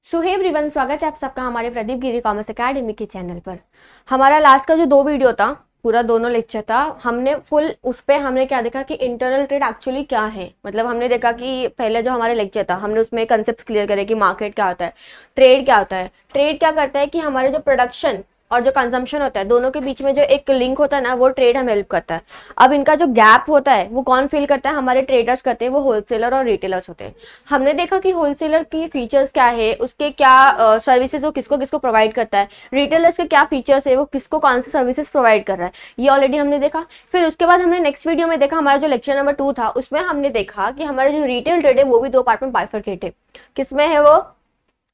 सो hey everyone, स्वागत है आप सबका हमारे प्रदीप गिरी कॉमर्स एकेडमी के चैनल पर। हमारा लास्ट का जो 2 वीडियो था, पूरा दोनों लेक्चर था, हमने फुल उस पे हमने क्या देखा कि इंटरनल ट्रेड एक्चुअली क्या है। मतलब हमने देखा कि पहले जो हमारे लेक्चर था हमने उसमें कंसेप्ट क्लियर करे कि मार्केट क्या होता है, ट्रेड क्या होता है। ट्रेड क्या करता है कि हमारे जो प्रोडक्शन और जो कंजम्पशन होता है दोनों के बीच में जो एक लिंक होता है ना, वो ट्रेड हमें हेल्प करता है। अब इनका जो गैप होता है वो कौन फिल करता है? हमारे ट्रेडर्स करते हैं, वो होलसेलर और रिटेलर्स होते हैं। हमने देखा कि होलसेलर की फीचर्स क्या है, उसके क्या सर्विसेज वो किसको किसको प्रोवाइड करता है, रिटेलर्स के क्या फीचर्स है, वो किसको कौन सी सर्विसेज प्रोवाइड कर रहा है, ये ऑलरेडी हमने देखा। फिर उसके बाद हमने नेक्स्ट वीडियो में देखा, हमारा जो लेक्चर नंबर 2 था उसमें हमने देखा कि हमारा जो रिटेल ट्रेड है वो भी 2 पार्ट में बाइफरकेट है। किसमें है वो?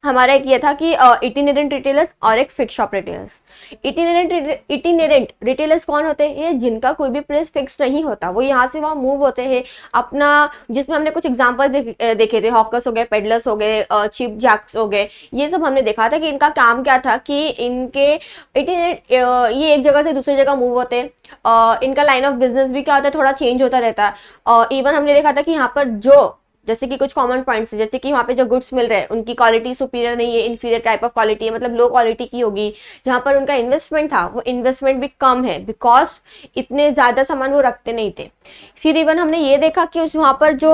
हमारा एक ये था कि इटिनेरेंट रिटेलर्स और एक फिक्स शॉप रिटेलर्स। इटिनेरेंट रिटेलर्स कौन होते हैं? ये जिनका कोई भी प्लेस फिक्स नहीं होता, वो यहाँ से वहाँ मूव होते हैं अपना। जिसमें हमने कुछ एग्जांपल्स देखे थे, हॉकर्स हो गए, पेडलर्स हो गए, चिप जैक्स हो गए। ये सब हमने देखा था कि इनका काम क्या था कि इनके ये एक जगह से दूसरी जगह मूव होते हैं। इनका लाइन ऑफ बिजनेस भी क्या होता है, थोड़ा चेंज होता रहता है। इवन हमने देखा था कि यहाँ पर जो जैसे कि कुछ कॉमन पॉइंट्स है, जैसे कि वहाँ पे जो गुड्स मिल रहे हैं उनकी क्वालिटी सुपीरियर नहीं है, इन्फीरियर टाइप ऑफ क्वालिटी है, मतलब लो क्वालिटी की होगी। जहाँ पर उनका इन्वेस्टमेंट था वो इन्वेस्टमेंट भी कम है, बिकॉज इतने ज्यादा सामान वो रखते नहीं थे। फिर इवन हमने ये देखा कि उस वहाँ पर जो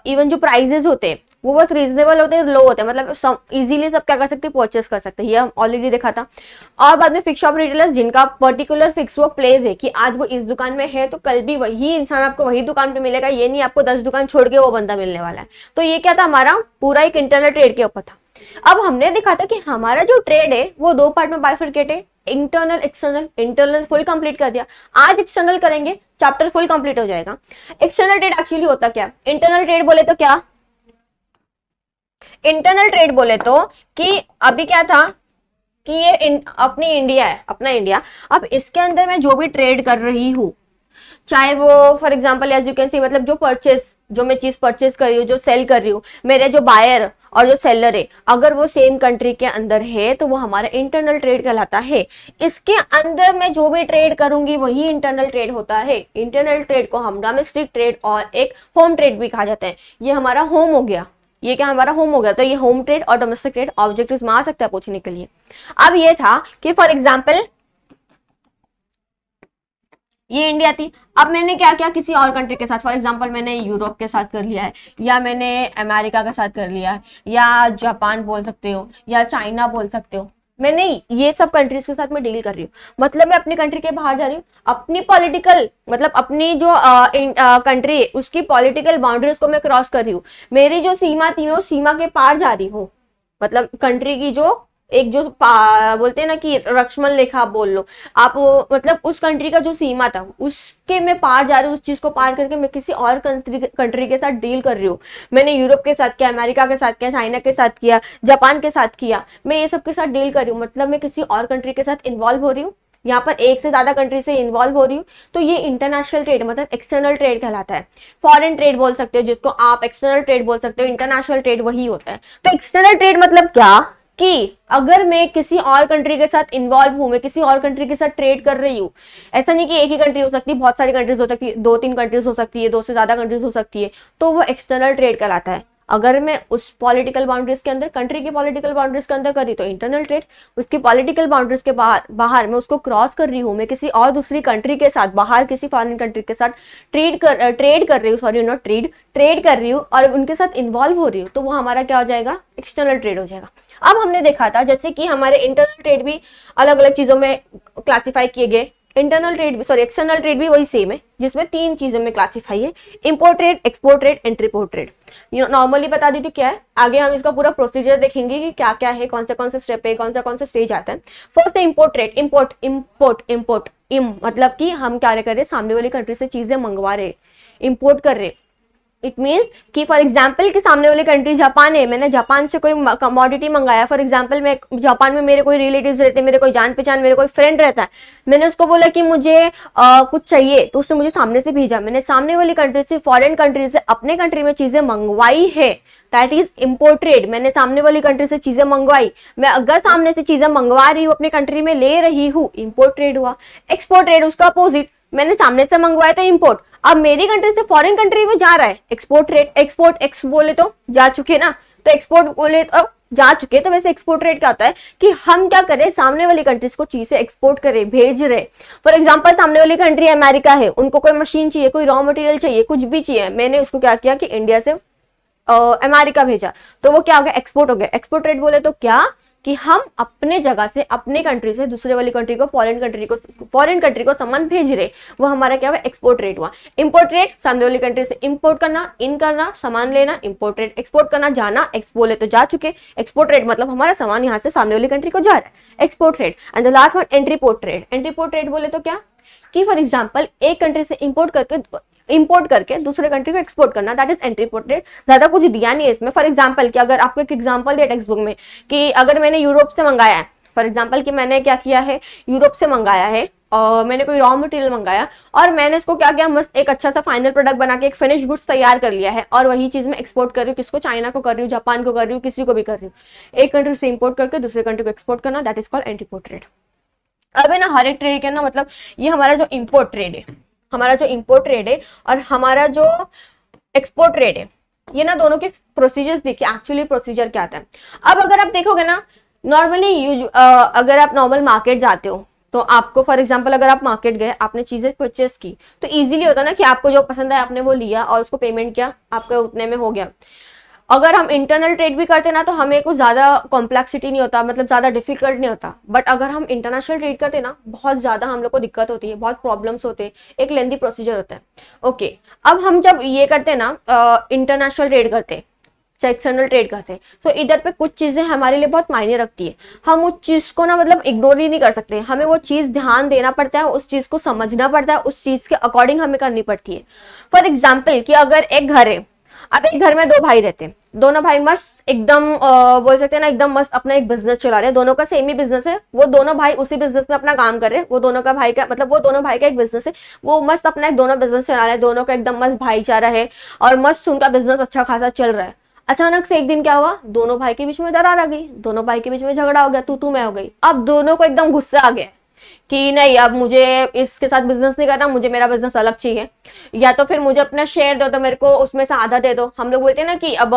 इवन जो प्राइजेस होते हैं वो बहुत रीजनेबल होते हैं, लो होते हैं, मतलब इजीली सब क्या कर सकते हैं, परचेस कर सकते हैं। ये हम ऑलरेडी देखा था। और बाद में फिक्स शॉप रिटेलर्स, जिनका पर्टिकुलर फिक्स वो प्लेस है कि आज वो इस दुकान में है तो कल भी वही इंसान आपको वही दुकान पे मिलेगा, ये नहीं आपको 10 दुकान छोड़ के वो बंदा मिलने वाला है। तो ये क्या था, हमारा पूरा एक इंटरनल ट्रेड के ऊपर था। अब हमने देखा था कि हमारा जो ट्रेड है वो 2 पार्ट में बाइफरकेट है, internal external. Internal full complete कर दिया, आज एक्सटर्नल करेंगे, चैप्टर फुल कंप्लीट हो जाएगा। एक्सटर्नल ट्रेड एक्चुअली होता क्या? इंटरनल ट्रेड बोले तो क्या, इंटरनल ट्रेड बोले तो कि अभी क्या था कि ये अपनी इंडिया है, अपना इंडिया। अब इसके अंदर मैं जो भी ट्रेड कर रही हूँ, चाहे वो for example as you can see, मतलब जो मैं चीज परचेज कर रही हूँ, जो सेल कर रही हूँ, मेरे जो बायर और जो सेलर है, अगर वो सेम कंट्री के अंदर है तो वो हमारा इंटरनल ट्रेड कहलाता है। इसके अंदर मैं जो भी ट्रेड करूंगी वही इंटरनल ट्रेड होता है। इंटरनल ट्रेड को हम डोमेस्टिक ट्रेड और एक होम ट्रेड भी कहा जाता है। ये हमारा होम हो गया, ये क्या हमारा होम हो गया। तो ये होम ट्रेड और डोमेस्टिक ट्रेड ऑब्जेक्टिव्स में आ सकता है पूछने के लिए। अब ये था कि फॉर एग्जांपल ये इंडिया थी, अब मैंने क्या किया किसी और कंट्री के साथ, फॉर एग्जांपल मैंने यूरोप के साथ कर लिया है, या मैंने अमेरिका के साथ कर लिया है, या जापान बोल सकते हो, या चाइना बोल सकते हो। मैंने ये सब कंट्रीज के साथ मैं डील कर रही हूँ, मतलब मैं अपनी कंट्री के बाहर जा रही हूँ, अपनी पॉलिटिकल मतलब अपनी जो कंट्री है उसकी पॉलिटिकल बाउंड्रीज को मैं क्रॉस कर रही हूँ। मेरी जो सीमा थी मैं उस सीमा के पार जा रही हूँ, मतलब कंट्री की जो एक जो बोलते हैं ना कि लक्ष्मण रेखा बोल लो आप, मतलब उस कंट्री का जो सीमा था उसके मैं पार जा रही हूँ, उस चीज को पार करके मैं किसी और कंट्री के साथ डील कर रही हूँ। मैंने यूरोप के साथ किया, अमेरिका के साथ किया, चाइना के साथ किया, जापान के साथ किया, मैं ये सब के साथ डील कर रही हूँ, मतलब मैं किसी और कंट्री के साथ इन्वॉल्व हो रही हूँ, यहाँ पर एक से ज्यादा कंट्री से इन्वॉल्व हो रही हूँ। तो ये इंटरनेशनल ट्रेड मतलब एक्सटर्नल ट्रेड कहलाता है। फॉरेन ट्रेड बोल सकते हो जिसको आप, एक्सटर्नल ट्रेड बोल सकते हो, इंटरनेशनल ट्रेड वही होता है। तो एक्सटर्नल ट्रेड मतलब क्या कि अगर मैं किसी और कंट्री के साथ इन्वॉल्व हूं, मैं किसी और कंट्री के साथ ट्रेड कर रही हूँ, ऐसा नहीं कि एक ही कंट्री हो सकती है, बहुत सारी कंट्रीज हो सकती है, 2-3 कंट्रीज हो सकती है, 2 से ज्यादा कंट्रीज हो सकती है, तो वो एक्सटर्नल ट्रेड कहलाता है। अगर मैं उस पॉलिटिकल बाउंड्रीज के अंदर, कंट्री की पॉलिटिकल बाउंड्रीज के अंदर कर रही तो इंटरनल ट्रेड, उसकी पॉलिटिकल बाउंड्रीज के बाहर मैं उसको क्रॉस कर रही हूँ, मैं किसी और दूसरी कंट्री के साथ, बाहर किसी फॉरेन कंट्री के साथ ट्रेड कर रही हूँ, सॉरी नॉट ट्रेड कर रही हूँ और उनके साथ इन्वॉल्व हो रही हूँ, तो वो हमारा क्या हो जाएगा, एक्सटर्नल ट्रेड हो जाएगा। अब हमने देखा था जैसे कि हमारे इंटरनल ट्रेड भी अलग अलग चीजों में क्लासिफाई किए गए, इंटरनल ट्रेड भी सॉरी एक्सटर्नल ट्रेड भी वही सेम है, जिसमें 3 चीजों में क्लासिफाई है, import trade, export trade, entrepot trade. Normally बता दी थी क्या है, आगे हम इसका पूरा प्रोसीजर देखेंगे कि क्या क्या है, कौन से स्टेप है, कौन सा स्टेज आता है। फर्स्ट है इंपोर्ट ट्रेड। इंपोर्ट मतलब कि हम क्या कर रहे हैं, सामने वाली कंट्री से चीजें मंगवा रहे, इंपोर्ट कर रहे। इट मीन्स कि फॉर एग्जाम्पल कि सामने वाली कंट्री जापान है, मैंने जापान से कोई कमोडिटी मंगाया, फॉर एग्जाम्पल मैं जापान में मेरे कोई रिलेटिव्स रहते हैं, मेरे कोई जान पहचान, मेरे कोई फ्रेंड रहता है, मैंने उसको बोला कि मुझे कुछ चाहिए, तो उसने मुझे सामने से भेजा, मैंने सामने वाली कंट्री से, फॉरेन कंट्री से अपने कंट्री में चीजें मंगवाई है, दैट इज इंपोर्ट ट्रेड। मैंने सामने वाली कंट्री से चीजें मंगवाई, मैं अगर सामने से चीजें मंगवा रही हूँ, अपनी कंट्री में ले रही हूँ, इंपोर्ट ट्रेड हुआ। एक्सपोर्ट ट्रेड उसका अपोजिट, मैंने सामने से मंगवाया था इंपोर्ट, अब मेरी कंट्री से फॉरेन कंट्री में जा रहा है, एक्सपोर्ट ट्रेड। एक्सपोर्ट एक्स बोले तो जा चुके ना, तो एक्सपोर्ट बोले तो जा चुके। तो वैसे एक्सपोर्ट ट्रेड क्या होता है कि हम क्या करें, सामने वाली कंट्रीज को चीजें एक्सपोर्ट करें, भेज रहे। फॉर एग्जांपल सामने वाली कंट्री अमेरिका है, उनको कोई मशीन चाहिए, कोई रॉ मटेरियल चाहिए, कुछ भी चाहिए, मैंने उसको क्या किया कि इंडिया से अमेरिका भेजा, तो वो क्या हो गया, एक्सपोर्ट हो गया। एक्सपोर्ट ट्रेड बोले तो क्या कि हम अपने जगह से, अपने कंट्री से दूसरे वाली कंट्री को, फॉरेन कंट्री को सामान भेज रहे, वो हमारा क्या हुआ, एक्सपोर्ट ट्रेड हुआ। इंपोर्ट ट्रेड सामने वाली कंट्री से इंपोर्ट करना, इन करना, सामान लेना, इंपोर्ट ट्रेड। एक्सपोर्ट करना, जाना, बोले तो जा चुके। एक्सपोर्ट ट्रेड मतलब हमारा सामान यहाँ से सामने वाली कंट्री को जा रहा है, export trade. And the last one entry port trade. Entry port trade बोले तो क्या कि फॉर एग्जाम्पल एक कंट्री से इंपोर्ट करके दूसरे कंट्री को एक्सपोर्ट करना, that is entry port trade. ज्यादा कुछ दिया नहीं है इसमें। फॉर एग्जांपल कि अगर आपको एक एग्जांपल दिया टेक्स्ट बुक में कि अगर मैंने यूरोप से मंगाया है, फॉर एग्जांपल कि मैंने क्या किया है, यूरोप से मंगाया है और मैंने कोई रॉ मटेरियल मंगाया और मैंने इसको क्या किया, मस्त एक अच्छा सा फाइनल प्रोडक्ट बना के एक फिनिश गुड्स तैयार कर लिया है और वही चीज मैं एक्सपोर्ट कर रही हूँ। किसको, चाइना को कर रही हूँ, जापान को कर रही हूँ, किसी को भी कर रही हूँ। एक कंट्री से इंपोर्ट करके दूसरे कंट्री को एक्सपोर्ट करना, that is called entry port trade. अब है ना हर एक ट्रेड के ना मतलब ये हमारा जो इंपोर्ट ट्रेड है, हमारा जो इंपोर्ट ट्रेड है और हमारा जो एक्सपोर्ट ट्रेड है, ये ना दोनों के प्रोसीजर्स देखिए, एक्चुअली प्रोसीजर क्या आता है। अब अगर आप देखोगे ना नॉर्मली अगर आप नॉर्मल मार्केट जाते हो तो आपको फॉर एग्जांपल अगर आप मार्केट गए, आपने चीजें परचेस की तो इजीली होता है ना कि आपको जो पसंद है आपने वो लिया और उसको पेमेंट किया, आपका उतने में हो गया। अगर हम इंटरनल ट्रेड भी करते ना तो हमें कुछ ज्यादा कॉम्प्लेक्सिटी नहीं होता, मतलब ज्यादा डिफिकल्ट नहीं होता। बट अगर हम इंटरनेशनल ट्रेड करते ना बहुत ज्यादा हम लोग को दिक्कत होती है, बहुत प्रॉब्लम्स होते हैं, एक लेंथी प्रोसीजर होता है। ओके, अब हम जब ये करते ना इंटरनेशनल ट्रेड करते, चाहे एक्सटर्नल ट्रेड करते हैं, तो इधर पे कुछ चीजें हमारे लिए बहुत मायने रखती है। हम उस चीज को ना मतलब इग्नोर ही नहीं कर सकते, हमें वो चीज ध्यान देना पड़ता है, उस चीज को समझना पड़ता है, उस चीज के अकॉर्डिंग हमें करनी पड़ती है। फॉर एग्जाम्पल कि अगर एक घर है, अब एक घर में दो भाई रहते हैं, दोनों भाई मस्त एकदम बोल सकते हैं ना एकदम मस्त अपना एक बिजनेस चला रहे हैं, दोनों का सेम ही बिजनेस है, वो दोनों भाई उसी बिजनेस में अपना काम कर रहे हैं, वो दोनों भाई का एक बिजनेस है, वो मस्त अपना एक दोनों बिजनेस चला रहे हैं, दोनों का एकदम मस्त भाईचारा है और मस्त उनका बिजनेस अच्छा खासा चल रहा है। अचानक से एक दिन क्या हुआ, दोनों भाई के बीच में दरार आ गई, दोनों भाई के बीच में झगड़ा हो गया, तू मैं हो गई। अब दोनों को एकदम गुस्सा आ गया कि नहीं अब मुझे इसके साथ बिजनेस नहीं करना, मुझे मेरा बिजनेस अलग चाहिए, या तो फिर मुझे अपना शेयर दो तो मेरे को उसमें से आधा दे दो। हम लोग बोलते हैं ना कि अब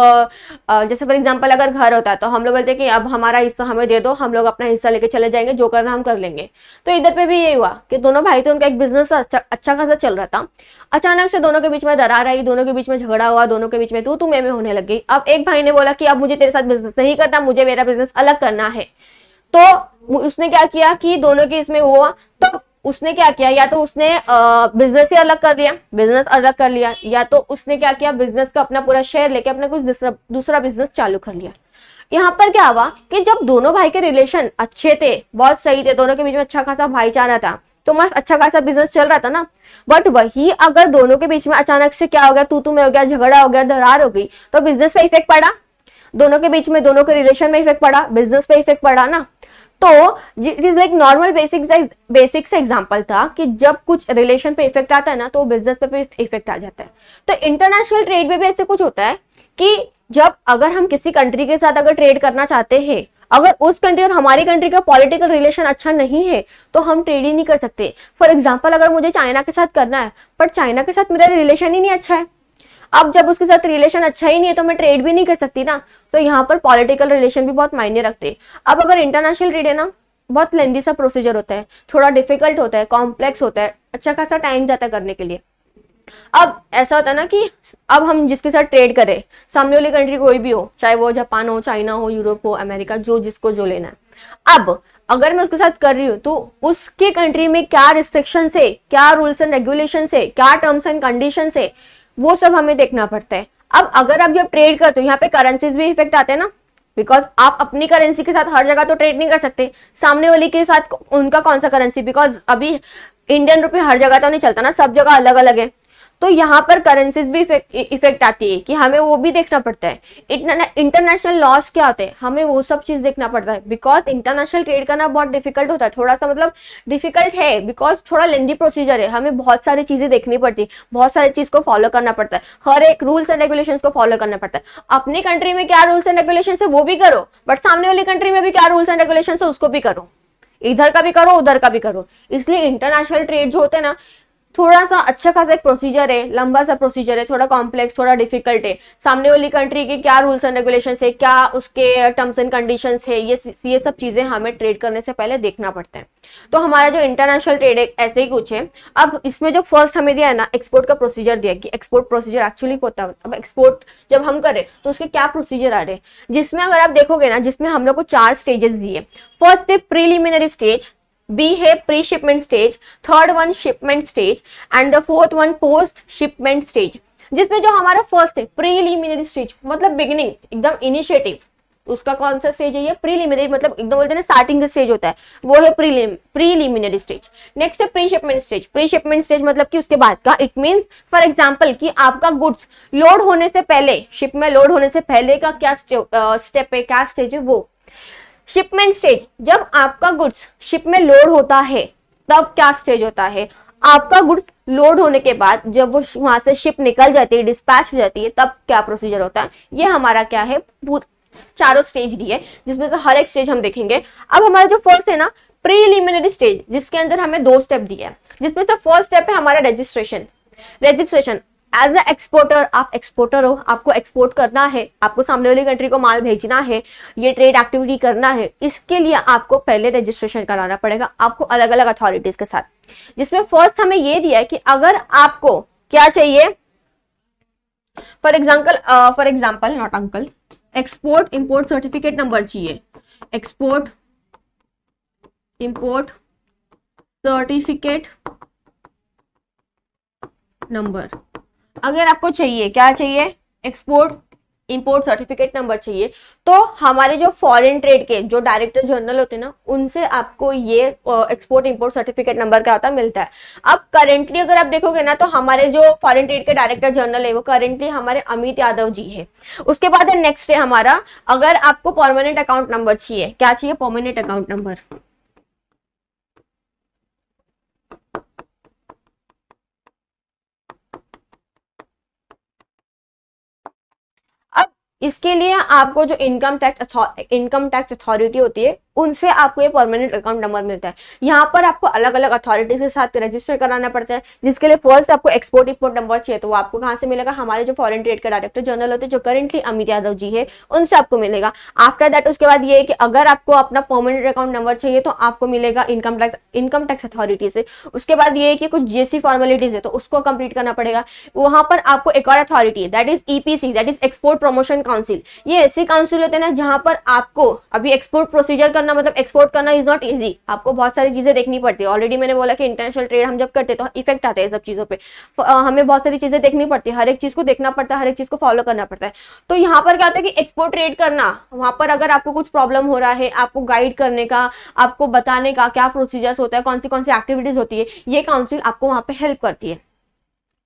जैसे फॉर एग्जांपल अगर घर होता है तो हम लोग बोलते हैं कि अब हमारा हिस्सा हमें दे दो, हम लोग अपना हिस्सा लेके चले जाएंगे, जो करना हम कर लेंगे। तो इधर पे भी यही हुआ कि दोनों भाई थे, उनका एक बिजनेस अच्छा खासा चल रहा था, अचानक से दोनों के बीच में दरार आई, दोनों के बीच में झगड़ा हुआ, दोनों के बीच में तू मैं होने लग गई। अब एक भाई ने बोला कि अब मुझे तेरे साथ बिजनेस नहीं करना, मुझे मेरा बिजनेस अलग करना है। तो उसने क्या किया कि दोनों के इसमें हुआ, तो उसने क्या किया, या तो उसने बिजनेस ही अलग कर लिया, या तो उसने क्या किया, बिजनेस का अपना पूरा शेयर लेके अपना कुछ दूसरा बिजनेस चालू कर लिया। यहाँ पर क्या हुआ कि जब दोनों भाई के रिलेशन अच्छे थे, बहुत सही थे, दोनों के बीच में अच्छा खासा भाईचारा था, तो मस्त अच्छा खासा बिजनेस चल रहा था ना। बट वही अगर दोनों के बीच में अचानक से क्या हो गया, तू मैं हो गया, झगड़ा हो गया, दरार हो गई, तो बिजनेस पे इफेक्ट पड़ा, दोनों के बीच में, दोनों के रिलेशन में इफेक्ट पड़ा, बिजनेस पे इफेक्ट पड़ा ना। तो it is like normal basic से एग्जांपल था कि जब कुछ रिलेशन पे इफेक्ट आता है ना तो बिजनेस पे भी इफेक्ट आ जाता है। तो इंटरनेशनल ट्रेड में भी ऐसे कुछ होता है कि जब अगर हम किसी कंट्री के साथ अगर ट्रेड करना चाहते हैं, अगर उस कंट्री और हमारी कंट्री का पॉलिटिकल रिलेशन अच्छा नहीं है तो हम ट्रेड ही नहीं कर सकते। फॉर एग्जाम्पल अगर मुझे चाइना के साथ करना है बट चाइना के साथ मेरा रिलेशन ही नहीं अच्छा है, अब जब उसके साथ रिलेशन अच्छा ही नहीं है तो मैं ट्रेड भी नहीं कर सकती ना। तो यहाँ पर पॉलिटिकल रिलेशन भी बहुत मायने रखते हैं। अब अगर इंटरनेशनल ट्रेड है ना, बहुत लेंदी सा प्रोसीजर होता है, थोड़ा डिफिकल्ट होता है, कॉम्प्लेक्स होता है, अच्छा खासा टाइम जाता है करने के लिए। अब ऐसा होता है ना कि अब हम जिसके साथ ट्रेड करें, सामने वाली कंट्री कोई भी हो, चाहे वो जापान हो, चाइना हो, यूरोप हो, अमेरिका, जो जिसको जो लेना है। अब अगर मैं उसके साथ कर रही हूँ तो उसके कंट्री में क्या रिस्ट्रिक्शन है, क्या रूल्स एंड रेगुलेशन है, क्या टर्म्स एंड कंडीशन है, वो सब हमें देखना पड़ता है। अब अगर आप जब ट्रेड करते हो, यहाँ पे करेंसीज भी इफेक्ट आते हैं ना, बिकॉज आप अपनी करेंसी के साथ हर जगह तो ट्रेड नहीं कर सकते, सामने वाले के साथ उनका कौन सा करेंसी, बिकॉज अभी इंडियन रुपये हर जगह तो नहीं चलता ना, सब जगह अलग अलग है। तो यहाँ पर करेंसीज भी इफेक्ट आती है कि हमें वो भी देखना पड़ता है। इंटरनेशनल लॉस क्या होते हैं, हमें वो सब चीज देखना पड़ता है, बिकॉज इंटरनेशनल ट्रेड करना बहुत डिफिकल्ट होता है, थोड़ा सा मतलब डिफिकल्ट है, बिकॉज थोड़ा लेंदी प्रोसीजर है, हमें बहुत सारी चीजें देखनी पड़ती है, बहुत सारी चीज को फॉलो करना पड़ता है, हर एक रूल्स एंड रेगुलेशंस को फॉलो करना पड़ता है। अपनी कंट्री में क्या रूल्स एंड रेगुलेशन है वो भी करो, बट सामने वाली कंट्री में भी क्या रूल्स एंड रेगुलेशन है उसको भी करो, इधर का भी करो उधर का भी करो। इसलिए इंटरनेशनल ट्रेड जो होते हैं ना थोड़ा सा अच्छा खासा एक प्रोसीजर है, लंबा सा प्रोसीजर है, थोड़ा कॉम्प्लेक्स, थोड़ा डिफिकल्ट है। सामने वाली कंट्री के क्या रूल्स एंड रेगुलेशंस है, क्या उसके टर्म्स एंड कंडीशंस है, ये सब चीजें हमें ट्रेड करने से पहले देखना पड़ता है। तो हमारा जो इंटरनेशनल ट्रेड है ऐसे ही कुछ है। अब इसमें जो फर्स्ट हमें दिया है ना, एक्सपोर्ट का प्रोसीजर दिया कि एक्सपोर्ट प्रोसीजर एक्चुअली होता है। अब एक्सपोर्ट जब हम करें तो उसके क्या प्रोसीजर आ रहे हैं, जिसमें अगर आप देखोगे ना, जिसमें हम लोग को 4 स्टेजेस दिए। फर्स्ट है प्रीलिमिनरी स्टेज, बी है pre shipment stage, third one shipment stage and the fourth one post shipment stage. जिसमें जो हमारा फर्स्ट है प्रीलिमिनरी स्टेज, मतलब बिगिनिंग, एकदम इनिशिएटिव, उसका कौन सा स्टेज है ये, प्रीलिमिनरी, मतलब एकदम बोलते हैं ना स्टार्टिंग का स्टेज होता है, वो है प्रीलिमिनरी स्टेज। नेक्स्ट है pre shipment stage. Pre shipment stage मतलब कि उसके बाद का, इट मींस फॉर एग्जांपल कि आपका गुड्स लोड होने से पहले, शिप में लोड होने से पहले का क्या स्टेप है, क्या स्टेज है वो। शिपमेंट स्टेज, जब आपका गुड्स शिप में लोड होता है तब क्या स्टेज होता है। आपका गुड्स लोड होने के बाद जब वो वहां से शिप निकल जाती है, डिस्पैच हो जाती है, तब क्या प्रोसीजर होता है। ये हमारा क्या है, चारों स्टेज दिए, जिसमें से हर एक स्टेज हम देखेंगे। अब हमारा जो फर्स्ट है ना प्रीलिमिनरी स्टेज, जिसके अंदर हमें 2 स्टेप दिए हैं, जिसमें से फर्स्ट स्टेप है हमारा registration. Registration as a exporter, आप एक्सपोर्टर हो, आपको एक्सपोर्ट करना है, आपको सामने वाली कंट्री को माल भेजना है, ये ट्रेड एक्टिविटी करना है, इसके लिए आपको पहले रजिस्ट्रेशन कराना पड़ेगा आपको अलग अलग अथॉरिटीज के साथ। जिसमें फर्स्ट हमें ये दिया है कि अगर आपको क्या चाहिए, for example not uncle, export import certificate number चाहिए, एक्सपोर्ट इंपोर्ट सर्टिफिकेट नंबर अगर आपको चाहिए, क्या चाहिए, एक्सपोर्ट इंपोर्ट सर्टिफिकेट नंबर चाहिए, तो हमारे जो फॉरेन ट्रेड के जो डायरेक्टर जनरल होते हैं ना, उनसे आपको ये एक्सपोर्ट इंपोर्ट सर्टिफिकेट नंबर क्या होता है, मिलता है। अब करेंटली अगर आप देखोगे ना, तो हमारे जो फॉरेन ट्रेड के डायरेक्टर जनरल है वो करेंटली हमारे अमित यादव जी है। उसके बाद नेक्स्ट है हमारा, अगर आपको परमानेंट अकाउंट नंबर चाहिए, क्या चाहिए, परमानेंट अकाउंट नंबर। इसके लिए आपको जो इनकम टैक्स अथॉरिटी होती है, उनसे आपको ये परमानेंट अकाउंट नंबर मिलता है। यहाँ पर आपको अलग अलग अथॉरिटीज के साथ रजिस्टर कराना पड़ता है, जिसके लिए फर्स्ट आपको एक्सपोर्ट इंपोर्ट नंबर चाहिए, तो वो आपको कहाँ से मिलेगा, हमारे जो फॉरेन ट्रेड के डायरेक्टर जनरल होते हैं जो करेंटली अमित यादव जी है, उनसे आपको मिलेगा। आफ्टर दैट उसके बाद ये है कि अगर आपको अपना परमानेंट अकाउंट नंबर चाहिए तो आपको मिलेगा इनकम टैक्स अथॉरिटी से। उसके बाद ये है कि कुछ जीएसटी फॉर्मेलिटीज है तो उसको कंप्लीट करना पड़ेगा। वहां पर आपको एक और अथॉरिटी है, that is EPC, that is export promotion council. ये ऐसी काउंसिल होते हैं ना जहां पर आपको अभी एक्सपोर्ट प्रोसीजर करना, मतलब एक्सपोर्ट करना इज नॉट इजी, आपको बहुत सारी चीजें देखनी पड़ती है। ऑलरेडी मैंने बोला कि इंटरनेशनल ट्रेड हम जब करते हैं तो इफेक्ट आते हैं सब चीजों पे, हमें बहुत सारी चीजें देखनी पड़ती है, हर एक चीज को देखना पड़ता है, हर एक चीज को फॉलो करना पड़ता है। तो यहाँ पर क्या होता है कि एक्सपोर्ट ट्रेड करना, वहां पर अगर आपको कुछ प्रॉब्लम हो रहा है, आपको गाइड करने का, आपको बताने का क्या प्रोसीजर्स होता है, कौन सी एक्टिविटीज होती है, ये काउंसिल आपको वहां पे हेल्प करती है।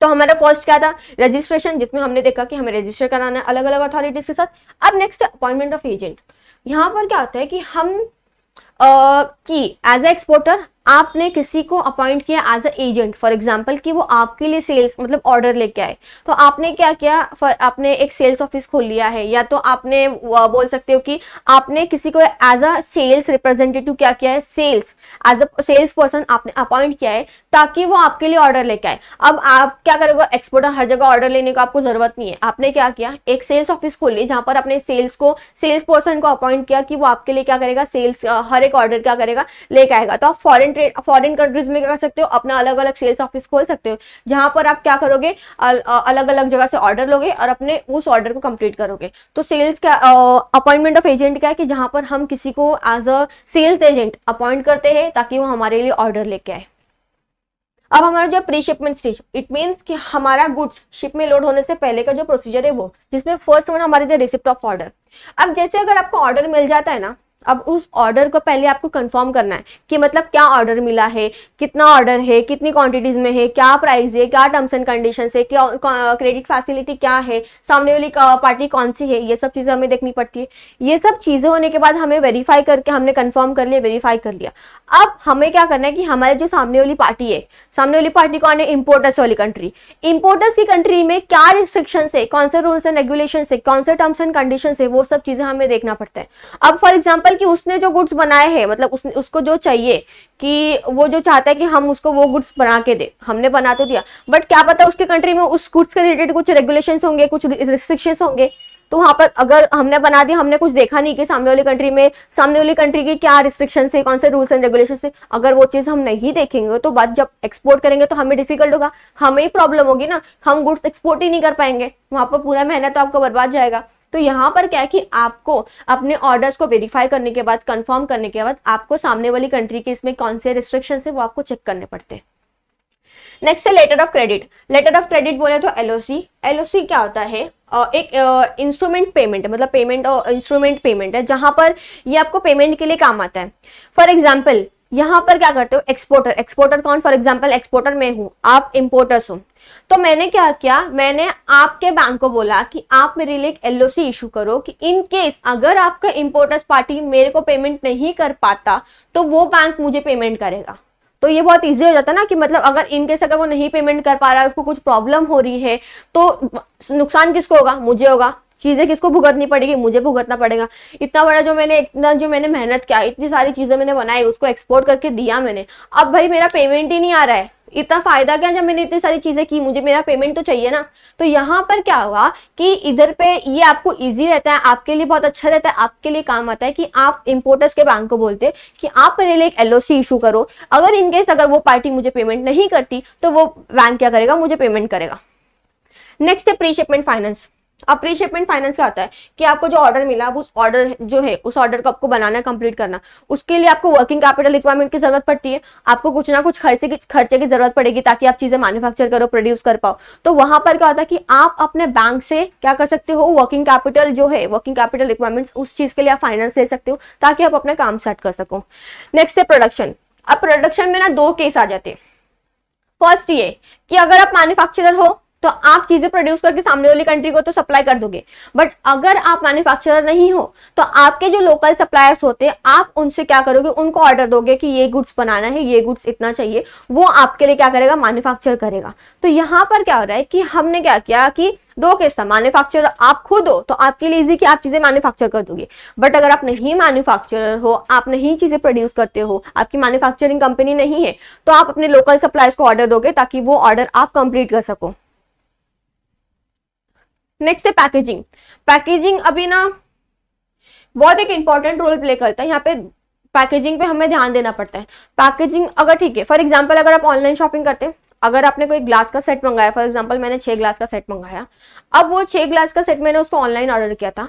तो हमारा फर्स्ट क्या था, रजिस्ट्रेशन, जिसमें हमने देखा कि हमें रजिस्टर कराना है अलग अलग अथॉरिटीज के साथ। अब नेक्स्ट अपॉइंटमेंट ऑफ एजेंट। यहाँ पर क्या होता है कि हम कि एज ए एक्सपोर्टर आपने किसी को अपॉइंट किया as a agent, for example कि वो आपके लिए सेल्स मतलब ऑर्डर लेके आए, तो आपने क्या किया, आपने एक सेल्स ऑफिस खोल लिया है, या तो आपने बोल सकते हो कि आपने किसी को एज अ सेल्स रिप्रेजेंटेटिव क्या किया है, sales as a sales person आपने अपॉइंट किया है ताकि वो आपके लिए ऑर्डर लेके आए। अब आप क्या करोगे, एक्सपोर्टर हर जगह ऑर्डर लेने का आपको जरूरत नहीं है, आपने क्या किया, एक सेल्स ऑफिस खोल ली जहां पर अपने सेल्स पर्सन को अपॉइंट किया कि वो आपके लिए क्या करेगा, सेल्स हर एक ऑर्डर क्या करेगा, लेके आएगा। तो आप फॉरेन कंट्रीज में क्या कर सकते हो, अपना अलग अलग सेल्स ऑफिस खोल सकते हो, जहां पर आप क्या करोगे, अलग अलग जगह से ऑर्डर लोगे और अपने उस ऑर्डर को कंप्लीट करोगे। तो सेल्स का अपॉइंटमेंट ऑफ एजेंट क्या है कि जहां पर हम किसी को as a sales agent appoint करते हैं ताकि वो हमारे लिए ऑर्डर लेके आए। अब हमारा जो pre shipment stage, it means कि हमारा गुड्स शिप में लोड होने से पहले का जो प्रोसीजर है वो, जिसमें फर्स्ट वन हमारे जो रिसिप्ट ऑफ ऑर्डर। अब जैसे अगर आपको ऑर्डर मिल जाता है ना, अब उस ऑर्डर को पहले आपको कंफर्म करना है कि मतलब क्या ऑर्डर मिला है, कितना ऑर्डर है, कितनी क्वांटिटीज में है, क्या प्राइस है, क्या टर्म्स एंड कंडीशंस है, क्या क्रेडिट फैसिलिटी क्या है, सामने वाली पार्टी कौन सी है, ये सब चीजें हमें देखनी पड़ती है। ये सब चीजें होने के बाद हमें वेरीफाई करके, हमने कंफर्म कर लिया, वेरीफाई कर लिया। अब हमें क्या करना है कि हमारे जो सामने वाली पार्टी है, सामने वाली पार्टी कौन है, इंपोर्टर्स वाली कंट्री, इंपोर्टर्स की कंट्री में क्या रिस्ट्रिक्शन है, कौन से रूल्स एंड रेगुलेशन है, कौन से टर्म्स एंड कंडीशन है, वो सब चीजें हमें देखना पड़ता है। अब फॉर एग्जाम्पल एग्जाम्पल कि उसने जो गुड्स बनाए हैं, मतलब उसको जो चाहिए कि वो जो चाहता है कि हम उसको वो गुड्स बना के दे, हमने बना तो दिया, बट क्या पता उसके कंट्री में उस गुड्स के रिलेटेड कुछ रेगुलेशंस होंगे, कुछ रिस्ट्रिक्शंस होंगे। तो वहां पर अगर हमने बना दिया, हमने कुछ देखा नहीं कि सामने वाली कंट्री में, सामने वाली कंट्री की क्या रिस्ट्रिक्शन है, कौन से रूल्स एंड रेगुलेशन है, अगर वो चीज हम नहीं देखेंगे तो बाद जब एक्सपोर्ट करेंगे तो हमें डिफिकल्ट होगा, हमें ही प्रॉब्लम होगी ना, हम गुड्स एक्सपोर्ट ही नहीं कर पाएंगे, वहां पर पूरा मेहनत तो आपका बर्बाद जाएगा। तो यहाँ पर क्या है कि आपको अपने ऑर्डर्स को वेरीफाई करने के बाद, कंफर्म करने के बाद, आपको सामने वाली कंट्री के इसमें कौन से रिस्ट्रिक्शन है वो आपको चेक करने पड़ते हैं। नेक्स्ट है letter of credit. Letter of credit बोले तो एलओसी। एलओसी क्या होता है? एक इंस्ट्रूमेंट पेमेंट, मतलब पेमेंट और इंस्ट्रूमेंट पेमेंट है, जहां पर ये आपको पेमेंट के लिए काम आता है। फॉर एग्जाम्पल यहाँ पर क्या करते हो, एक्सपोर्टर, एक्सपोर्टर कौन? फॉर एग्जाम्पल एक्सपोर्टर मैं हूं, आप इंपोर्टर्स हो, तो मैंने क्या किया, मैंने आपके बैंक को बोला कि आप मेरे लिए एक एलओसी इशू करो कि इन केस अगर आपका इंपोर्टर्स पार्टी मेरे को पेमेंट नहीं कर पाता तो वो बैंक मुझे पेमेंट करेगा। तो ये बहुत इजी हो जाता है ना कि मतलब अगर इन केस अगर वो नहीं पेमेंट कर पा रहा है, उसको कुछ प्रॉब्लम हो रही है, तो नुकसान किसको होगा? मुझे होगा। चीजें किसको भुगतनी पड़ेगी? मुझे भुगतना पड़ेगा। इतना बड़ा जो मैंने मेहनत किया, इतनी सारी चीजें मैंने बनाई, उसको एक्सपोर्ट करके दिया मैंने, अब भाई मेरा पेमेंट ही नहीं आ रहा है, इतना फायदा क्या जब मैंने इतनी सारी चीजें की, मुझे मेरा पेमेंट तो चाहिए ना। तो यहाँ पर क्या हुआ कि इधर पे ये आपको इजी रहता है, आपके लिए बहुत अच्छा रहता है, आपके लिए काम आता है कि आप इंपोर्टर्स के बैंक को बोलते कि आप मेरे लिए एक एलओसी इशू करो, अगर इनकेस अगर वो पार्टी मुझे पेमेंट नहीं करती तो वो बैंक क्या करेगा? मुझे पेमेंट करेगा। नेक्स्ट है प्री शिपमेंट फाइनेंस। अब प्री शिपमेंट फाइनेंस क्या होता है कि आपको जो ऑर्डर मिला, उस ऑर्डर जो है उस ऑर्डर को आपको बनाना, कंप्लीट करना, उसके लिए आपको वर्किंग कैपिटल रिक्वायरमेंट की जरूरत पड़ती है, आपको कुछ ना कुछ खर्चे की जरूरत पड़ेगी ताकि आप चीजें मैन्युफैक्चर करो, प्रोड्यूस कर पाओ। तो वहां पर क्या होता है कि आप अपने बैंक से क्या कर सकते हो, वर्किंग कैपिटल जो है, वर्किंग कैपिटल रिक्वायरमेंट्स, उस चीज के लिए आप फाइनेंस ले सकते हो ताकि आप अपना काम स्टार्ट कर सको। नेक्स्ट है प्रोडक्शन। अब प्रोडक्शन में ना दो केस आ जाते हैं। फर्स्ट ये कि अगर आप मैन्युफैक्चरर हो तो आप चीजें प्रोड्यूस करके सामने वाली कंट्री को तो सप्लाई कर दोगे, बट अगर आप मैन्युफैक्चरर नहीं हो तो आपके जो लोकल सप्लायर्स होते हैं, आप उनसे क्या करोगे, उनको ऑर्डर दोगे कि ये गुड्स बनाना है, ये गुड्स इतना चाहिए, वो आपके लिए क्या करेगा, मैन्युफैक्चर करेगा। तो यहाँ पर क्या हो रहा है कि हमने क्या किया कि दो केस था, मैन्युफैक्चरर आप खुद हो तो आपके लिए इजी कि आप चीजें मैन्युफैक्चर कर दोगे, बट अगर आप नहीं मैन्युफैक्चरर हो, आप नहीं चीजें प्रोड्यूस करते हो, आपकी मैन्युफैक्चरिंग कंपनी नहीं है, तो आप अपने लोकल सप्लायर्स को ऑर्डर दोगे ताकि वो ऑर्डर आप कंप्लीट कर सको। नेक्स्ट है पैकेजिंग। पैकेजिंग अभी ना बहुत एक इंपॉर्टेंट रोल प्ले करता है, यहाँ पे पैकेजिंग पे हमें ध्यान देना पड़ता है। पैकेजिंग अगर ठीक है, फॉर एग्जांपल अगर आप ऑनलाइन शॉपिंग करते हैं, अगर आपने कोई ग्लास का सेट मंगाया, फॉर एग्जांपल मैंने 6 ग्लास का सेट मंगाया, अब वो 6 ग्लास का सेट मैंने उसको ऑनलाइन ऑर्डर किया था,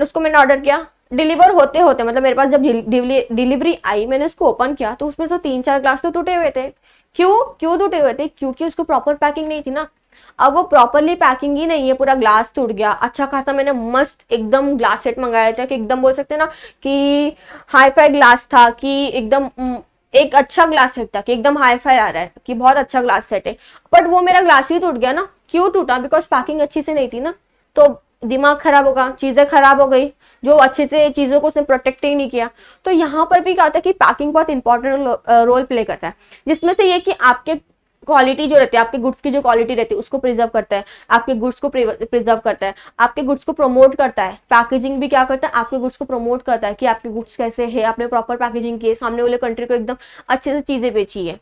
उसको मैंने ऑर्डर किया, डिलीवर होते होते मतलब मेरे पास जब डिलीवरी आई, मैंने उसको ओपन किया तो उसमें तो 3-4 ग्लास तो टूटे हुए थे। क्यों टूटे हुए थे? क्योंकि उसको प्रॉपर पैकिंग नहीं थी ना। अब वो प्रॉपरली पैकिंग ही नहीं है, पूरा ग्लास टूट गया। अच्छा खासा मैंने मस्त एकदम ग्लास सेट मंगाया था कि एकदम बोल सकते हैं ना कि हाई फाई ग्लास था, कि एकदम एक अच्छा ग्लास सेट था कि एकदम हाई फाई आ रहा है कि बहुत अच्छा ग्लास सेट है, बट वो मेरा ग्लास ही टूट गया ना। क्यों टूटा? बिकॉज पैकिंग अच्छी से नहीं थी ना। तो दिमाग खराब होगा, चीजें खराब हो गई, जो अच्छे से चीजों को उसने प्रोटेक्ट ही नहीं किया। तो यहाँ पर भी क्या होता है कि पैकिंग बहुत इंपॉर्टेंट रोल प्ले करता है, जिसमें से ये कि आपके क्वालिटी जो रहती है, आपके गुड्स की जो क्वालिटी रहती है उसको प्रिजर्व करता है, आपके गुड्स को प्रिजर्व करता है, आपके गुड्स को प्रमोट करता है। पैकेजिंग भी क्या करता है, आपके गुड्स को प्रमोट करता है कि आपके गुड्स कैसे है, आपने प्रॉपर पैकेजिंग की है, सामने वाले कंट्री को एकदम अच्छे से चीजें बेची है,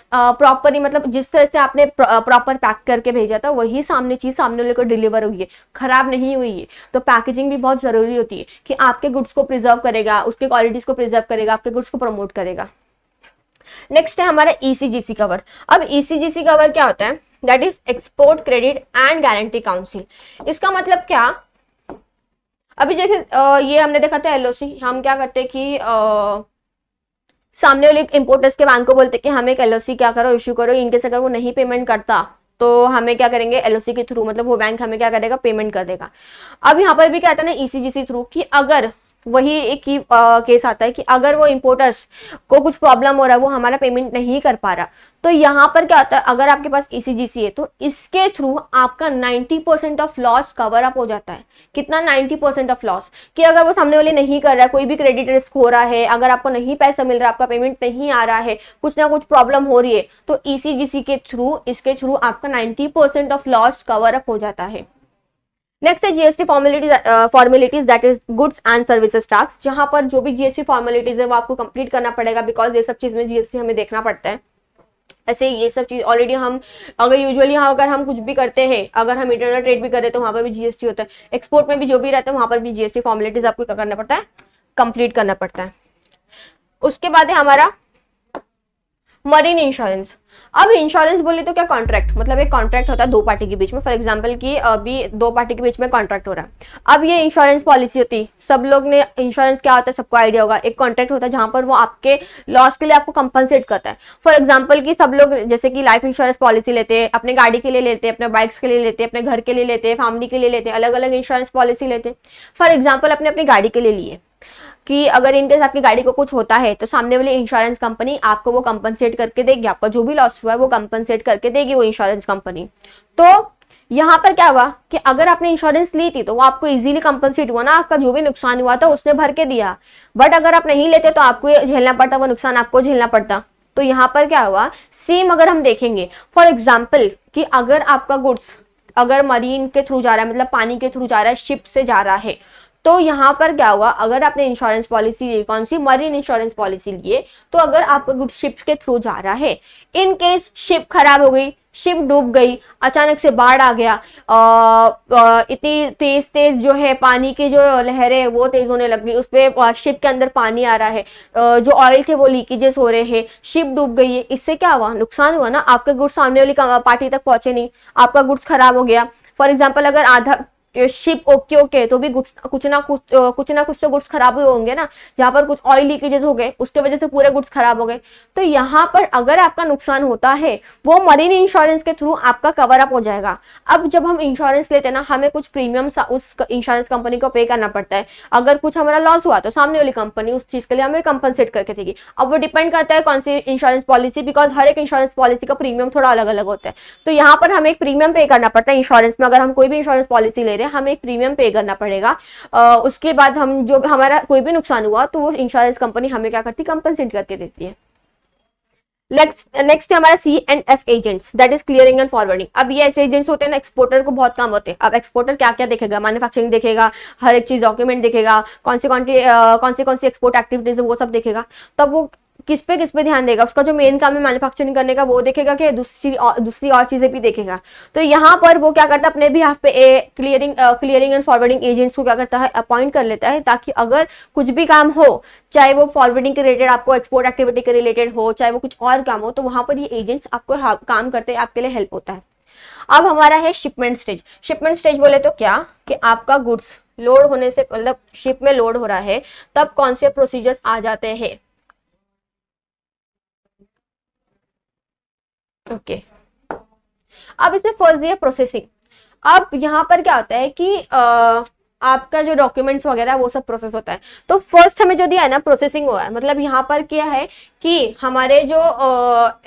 प्रॉपरली मतलब जिस तरह से आपने प्रॉपर पैक करके भेजा था वही सामने चीज सामने वाले को डिलीवर हुई है, खराब नहीं हुई है। तो पैकेजिंग भी बहुत जरूरी होती है कि आपके गुड्स को प्रिजर्व करेगा, उसके क्वालिटीज को प्रिजर्व करेगा, आपके गुड्स को प्रमोट करेगा। नेक्स्ट है हमारा ईसीजीसी कवर। अब ईसीजीसी कवर क्या होता है? That is export credit and guarantee council. इसका मतलब क्या, अभी जैसे ये हमने देखा था एलओसी, हम क्या करते हैं कि सामने वाले इंपोर्टर्स के बैंक को बोलते कि हमें एक एलओसी क्या करो, इशू करो, इनकेस अगर वो नहीं पेमेंट करता तो हमें क्या करेंगे, एलओसी के थ्रू मतलब वो बैंक हमें क्या करेगा, पेमेंट कर देगा। अब यहाँ पर भी क्या आता है ना ईसीजीसी थ्रू, कि अगर वही एक ही केस आता है कि अगर वो इंपोर्टर्स को कुछ प्रॉब्लम हो रहा है, वो हमारा पेमेंट नहीं कर पा रहा, तो यहाँ पर क्या होता है, अगर आपके पास ईसीजीसी है तो इसके थ्रू आपका 90% ऑफ लॉस कवर अप हो जाता है। कितना? 90% ऑफ लॉस, कि अगर वो सामने वाले नहीं कर रहा है, कोई भी क्रेडिट रिस्क हो रहा है, अगर आपको नहीं पैसा मिल रहा है, आपका पेमेंट नहीं आ रहा है, कुछ ना कुछ प्रॉब्लम हो रही है, तो ईसीजीसी के थ्रू, इसके थ्रू आपका 90% ऑफ लॉस कवर अप हो जाता है। नेक्स्ट है GST formalities that is goods and services tax, जहां पर जो भी जीएसटी फॉर्मेलिटीज है वो आपको कंप्लीट करना पड़ेगा, बिकॉज ये सब चीज में जीएसटी हमें देखना पड़ता है। ऐसे ये सब चीज ऑलरेडी हम अगर यूजुअली अगर हम कुछ भी करते हैं, अगर हम इंटरनल ट्रेड भी करें तो वहां पर भी जीएसटी होता है, एक्सपोर्ट में भी जो भी रहता है वहां पर भी जीएसटी फॉर्मेलिटीज आपको क्या करना पड़ता है, कंप्लीट करना पड़ता है। उसके बाद है हमारा मरीन इंश्योरेंस। अब इंश्योरेंस बोले तो क्या, कॉन्ट्रैक्ट, मतलब एक कॉन्ट्रैक्ट होता है दो पार्टी के बीच में। फॉर एग्जांपल कि अभी दो पार्टी के बीच में कॉन्ट्रैक्ट हो रहा है। अब ये इंश्योरेंस पॉलिसी होती है, सब लोग ने इंश्योरेंस क्या होता है सबको आइडिया होगा। एक कॉन्ट्रैक्ट होता है जहां पर वो आपके लॉस के लिए आपको कंपनसेट करता है। फॉर एग्जाम्पल कि सब लोग जैसे कि लाइफ इंश्योरेंस पॉलिसी लेते हैं, अपने गाड़ी के लिए लेते हैं, अपने बाइक्स के लिए लेते हैं, अपने घर के लिए लेते हैं, फैमिली के लिए लेते हैं, अलग अलग इंश्योरेंस पॉलिसी लेते हैं। फॉर एग्जाम्पल अपने अपनी गाड़ी के लिए लिए कि अगर इनकेस आपकी गाड़ी को कुछ होता है तो सामने वाली इंश्योरेंस कंपनी आपको वो कंपनसेट करके देगी, आपका जो भी लॉस हुआ है वो कंपनसेट करके देगी वो इंश्योरेंस कंपनी। तो यहाँ पर क्या हुआ कि अगर आपने इंश्योरेंस ली थी तो वो आपको इजीली कंपनसेट हुआ ना, आपका जो भी नुकसान हुआ था उसने भर के दिया। बट अगर आप नहीं लेते तो आपको झेलना पड़ता, वो नुकसान आपको झेलना पड़ता। तो यहाँ पर क्या हुआ, सेम अगर हम देखेंगे फॉर एग्जाम्पल कि अगर आपका गुड्स अगर मरीन के थ्रू जा रहा है, मतलब पानी के थ्रू जा रहा है, शिप से जा रहा है, तो यहाँ पर क्या हुआ, अगर आपने इंश्योरेंस पॉलिसी ली, कौन सी, मरीन इंश्योरेंस पॉलिसी लिए, तो अगर आपका गुड्स शिप के थ्रू जा रहा है, इन केस शिप खराब हो गई, शिप डूब गई, अचानक से बाढ़ आ गया, इतनी तेज तेज जो है पानी की जो लहरें वो तेज होने लग गई, उस पे शिप के अंदर पानी आ रहा है, जो ऑयल थे वो लीकेजेस हो रहे हैं, शिप डूब गई है, इससे क्या हुआ, नुकसान हुआ ना, आपके गुड्स सामने वाली पार्टी तक पहुंचे नहीं, आपका गुड्स खराब हो गया। फॉर एग्जाम्पल अगर आधा शिप ओके तो भी कुछ ना कुछ तो गुड्स खराब हुए होंगे ना, जहां पर कुछ ऑयल लीकेजेस हो गए उसके वजह से पूरे गुड्स खराब हो गए। तो यहाँ पर अगर आपका नुकसान होता है वो मरीन इंश्योरेंस के थ्रू आपका कवर अप हो जाएगा। अब जब हम इंश्योरेंस लेते हैं ना, हमें कुछ प्रीमियम उस इंश्योरेंस कंपनी को पे करना पड़ता है। अगर कुछ हमारा लॉस हुआ तो सामने वाली कंपनी उस चीज के लिए हमें कंपनसेट करके देगी। अब वो डिपेंड करता है कौन सी इंश्योरेंस पॉलिसी, बिकॉज हर एक इंश्योरेंस पॉलिसी का प्रीमियम थोड़ा अलग अलग होता है। तो यहाँ पर हमें एक प्रीमियम पे करना पड़ता है इंश्योरेंस में। अगर हम कोई भी इंश्योरेंस पॉलिसी ले रहे हैं हमें एक प्रीमियम पे करना पड़ेगा। उसके बाद हम जो हमारा कोई भी नुकसान हुआ तो वो इंश्योरेंस कंपनी हमें क्या करती है, कंपनसेट करके देती है। नेक्स्ट है हमारा C&F agents, that is clearing and forwarding. अब ये ऐसे एजेंट्स होते हैं ना, एक्सपोर्टर को बहुत काम होते हैं। अब एक्सपोर्टर क्या क्या देखेगा, मैन्युफैक्चरिंग देखेगा, हर एक चीज डॉक्यूमेंट देखेगा, कौन सी एक्सपोर्ट एक्टिविटीज है वो सब देखेगा। तब वो किस पे ध्यान देगा, उसका जो मेन काम है मैन्युफैक्चरिंग करने का वो देखेगा कि दूसरी और चीजें भी देखेगा। तो यहाँ पर वो क्या करता है, अपने भी हाथ पे क्लियरिंग एंड फॉरवर्डिंग एजेंट्स को क्या करता है, अपॉइंट कर लेता है, ताकि अगर कुछ भी काम हो, चाहे वो फॉरवर्डिंग के रिलेटेड, आपको एक्सपोर्ट एक्टिविटी के रिलेटेड हो, चाहे वो कुछ और काम हो, तो वहां पर ये एजेंट्स आपको काम करते हैं, आपके लिए हेल्प होता है। अब हमारा है शिपमेंट स्टेज। शिपमेंट स्टेज बोले तो क्या कि आपका गुड्स लोड होने से, मतलब शिप में लोड हो रहा है तब कौन से प्रोसीजर्स आ जाते हैं। ओके अब इसमें फर्स्ट दिया प्रोसेसिंग। अब यहाँ पर क्या होता है कि आपका जो डॉक्यूमेंट्स वगैरह वो सब प्रोसेस होता है। तो फर्स्ट हमें जो दिया है ना, प्रोसेसिंग हुआ है, मतलब यहाँ पर क्या है कि हमारे जो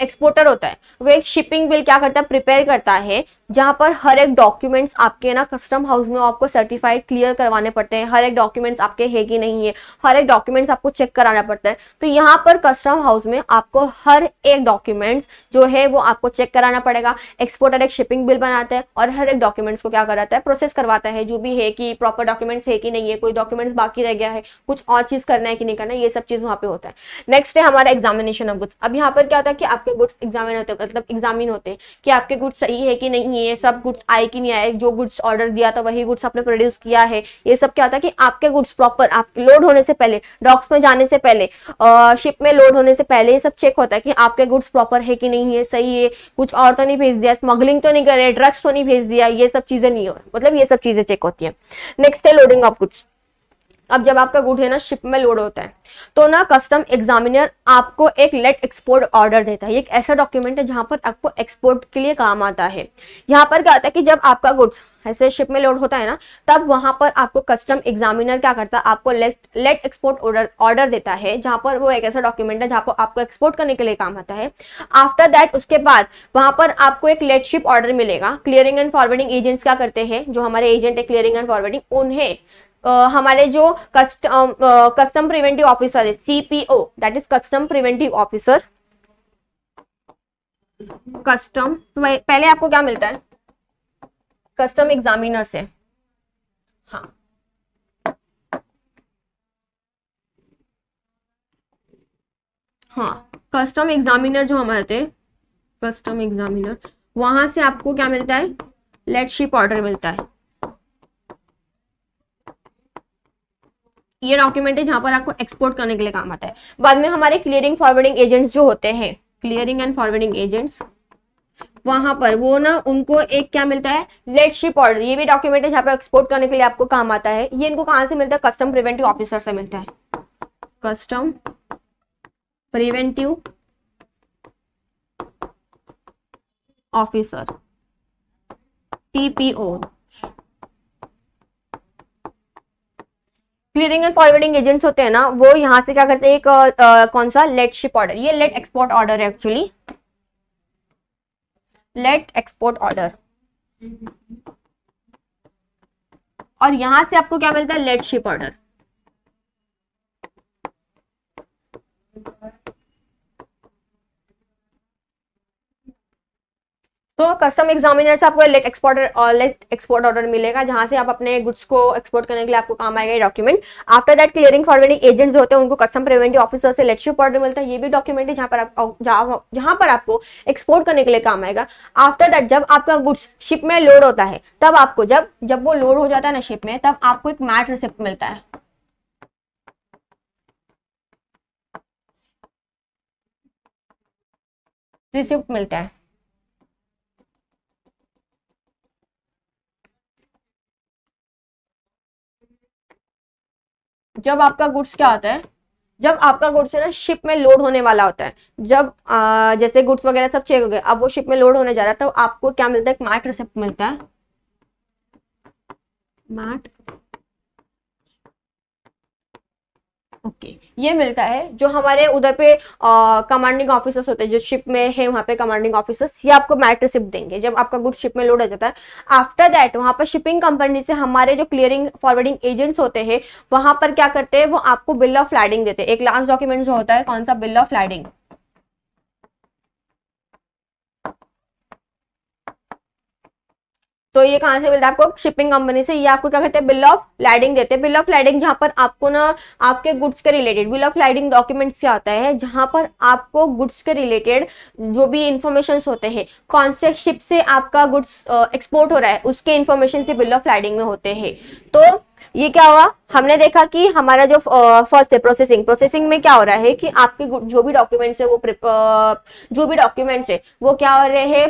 एक्सपोर्टर होता है वो एक शिपिंग बिल क्या करता है, प्रिपेयर करता है, जहां पर हर एक डॉक्यूमेंट्स आपके ना कस्टम हाउस में आपको सर्टिफाइड क्लियर करवाने पड़ते हैं। हर एक डॉक्यूमेंट्स आपके है कि नहीं है, हर एक डॉक्यूमेंट्स आपको चेक कराना पड़ता है। तो यहाँ पर कस्टम हाउस में आपको हर एक डॉक्यूमेंट्स जो है वो आपको चेक कराना पड़ेगा। एक्सपोर्टर एक शिपिंग बिल बनाता है और हर एक डॉक्यूमेंट्स को क्या कराता है, प्रोसेस करवाता है, जो भी है कि प्रॉपर डॉक्यूमेंट्स है कि नहीं है, कोई डॉक्यूमेंट्स बाकी रह गया है, कुछ और चीज करना है कि नहीं करना है, ये सब चीज वहां पे होता है। नेक्स्ट है हमारा एग्जामिनेशन ऑफ गुड्स। अब यहाँ पर क्या होता है कि आपके गुड्स एग्जामिन होते हैं, मतलब एग्जामिन होते हैं कि आपके गुड्स सही है कि नहीं है, सब गुड्स आए कि नहीं आए, जो गुड्स ऑर्डर दिया था वही गुड्स आपने प्रोड्यूस किया है, ये सब क्या होता है कि आपके गुड्स प्रॉपर आपके लोड होने से पहले, डॉक्स में जाने से पहले, शिप में लोड होने से पहले ये सब चेक होता है कि आपके गुड्स प्रॉपर है कि नहीं है, सही है, कुछ और तो नहीं भेज दिया, स्मगलिंग तो नहीं करे, ड्रग्स तो नहीं भेज दिया, ये सब चीजें नहीं हो, मतलब ये सब चीजें चेक होती है। नेक्स्ट है लोडिंग ऑफ गुड्स। अब जब आपका गुड है ना शिप में लोड होता है तो ना कस्टम एग्जामिनर आपको एक लेट एक्सपोर्ट ऑर्डर देता है। ये एक ऐसा डॉक्यूमेंट है जहां पर आपको एक्सपोर्ट के लिए काम आता है। यहाँ पर क्या होता है कि जब आपका गुड्स ऐसे शिप में लोड होता है ना, तब वहां पर आपको कस्टम एग्जामिनर क्या करता है, आपको लेट एक्सपोर्ट ऑर्डर देता है, जहां पर वो एक ऐसा डॉक्यूमेंट है जहां पर आपको एक्सपोर्ट करने के लिए काम आता है। आफ्टर दैट उसके बाद वहां पर आपको एक लेट शिप ऑर्डर मिलेगा। क्लियरिंग एंड फॉरवर्डिंग एजेंट्स क्या करते हैं, जो हमारे एजेंट है क्लियरिंग एंड फॉरवर्डिंग, उन्हें हमारे जो कस्टम प्रिवेंटिव ऑफिसर है, CPO, that is custom preventive officer, custom पहले आपको क्या मिलता है, कस्टम एग्जामिनर से, हाँ, हाँ, कस्टम एग्जामिनर जो हमारे थे, कस्टम एग्जामिनर, वहां से आपको क्या मिलता है, लेट शिप ऑर्डर मिलता है। ये डॉक्यूमेंट है जहां पर आपको एक्सपोर्ट करने के लिए काम आता है। बाद में हमारे क्लियरिंग फॉरवर्डिंग एजेंट्स जो होते हैं, क्लियरिंग एंड फॉरवर्डिंग एजेंट्स, वहां पर वो ना उनको एक क्या मिलता है, लेट शिप ऑर्डर। ये भी डॉक्यूमेंट है जहां पर एक्सपोर्ट करने के लिए आपको काम आता है। ये इनको कहां से मिलता है, कस्टम प्रिवेंटिव ऑफिसर से मिलता है, custom preventive officer, TPO. Clearing and forwarding agents होते हैं ना, वो यहां से क्या करते हैं, एक कौन सा, लेट शिप ऑर्डर, ये लेट एक्सपोर्ट ऑर्डर है एक्चुअली, लेट एक्सपोर्ट ऑर्डर। और यहां से आपको क्या मिलता है, लेट शिप ऑर्डर। तो कस्टम एग्जामिनर से आपको लेट एक्सपोर्ट ऑर्डर मिलेगा, जहां से आप अपने गुड्स को एक्सपोर्ट करने के लिए आपको काम आएगा ये document. After that clearing forwarding agents होते हैं, उनको कस्टम प्रिवेंटिव ऑफिसर से लेट शिप ऑर्डर मिलता है। ये भी डॉक्यूमेंट है जहां पर आपको एक्सपोर्ट करने के लिए काम आएगा। आफ्टर दैट जब आपका गुड्स शिप में लोड होता है, तब आपको जब वो लोड हो जाता है ना शिप में, तब आपको एक मैट रिसिप्ट मिलता है। रिसिप्ट मिलता है। जब आपका गुड्स क्या होता है, जब आपका गुड्स है ना शिप में लोड होने वाला होता है, जब जैसे गुड्स वगैरह सब चेक हो गए, अब वो शिप में लोड होने जा रहा है, तो आपको क्या मिलता है, एक मैट रिसिप्ट मिलता है, मैट। ओके, ये मिलता है जो हमारे उधर पे कमांडिंग ऑफिसर्स होते हैं, जो शिप में है वहां पे कमांडिंग ऑफिसर्स, ये आपको मैट रिसिप्ट देंगे जब आपका गुड्स शिप में लोड हो जाता है। आफ्टर दैट वहां पर शिपिंग कंपनी से हमारे जो क्लियरिंग फॉरवर्डिंग एजेंट्स होते हैं, वहां पर क्या करते हैं, वो आपको बिल ऑफ लैडिंग देते हैं। एक लास्ट डॉक्यूमेंट जो होता है, कौन सा, बिल ऑफ लैडिंग। तो ये कहां से मिलता है आपको, शिपिंग कंपनी से। ये आपको क्या कहते हैं, बिल ऑफ लैडिंग देते हैं। बिल ऑफ लैडिंग जहां पर आपको ना आपके गुड्स के related, bill of lading documents क्या होता है, जहां पर आपको गुड्स के रिलेटेड जो भी इंफॉर्मेशन होते हैं, कौन से शिप से आपका गुड्स एक्सपोर्ट हो रहा है, उसके इंफॉर्मेशन से बिल ऑफ लैडिंग में होते हैं। तो ये क्या हुआ, हमने देखा कि हमारा जो फर्स्ट है प्रोसेसिंग में क्या हो रहा है कि आपके जो भी डॉक्यूमेंट्स है वो जो भी डॉक्यूमेंट्स है वो क्या हो रहे हैं,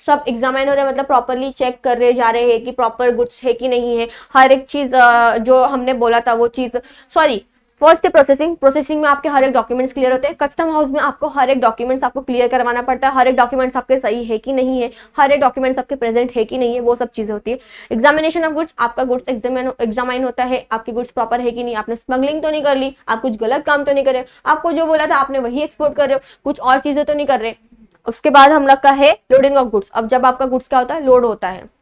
सब एग्जामिन हो रहे हैं, मतलब प्रॉपरली चेक कर रहे जा रहे हैं कि प्रॉपर गुड्स है कि नहीं है। हर एक चीज जो हमने बोला था वो चीज, सॉरी, फर्स्ट है प्रोसेसिंग में आपके हर एक डॉक्यूमेंट्स क्लियर होते हैं। कस्टम हाउस में आपको हर एक डॉक्यूमेंट्स आपको क्लियर करवाना पड़ता है, हर एक डॉक्यूमेंट्स आपके सही है कि नहीं है, हर एक डॉक्यूमेंट्स आपके प्रेजेंट है कि नहीं है, वो सब चीजें होती है। एग्जामिनेशन ऑफ गुड्स, आपका गुड्स एग्जामाइन होता है, आपकी गुड्स प्रॉपर है कि नहीं, आपने स्मगलिंग तो नहीं कर ली, आप कुछ गलत काम तो नहीं कर रहे, आपको जो बोला था आपने वही एक्सपोर्ट कर रहे हो, कुछ और चीजें तो नहीं कर रहे। उसके बाद हम लोग का है लोडिंग ऑफ गुड्स। अब जब आपका गुड्स क्या होता है, लोड होता है,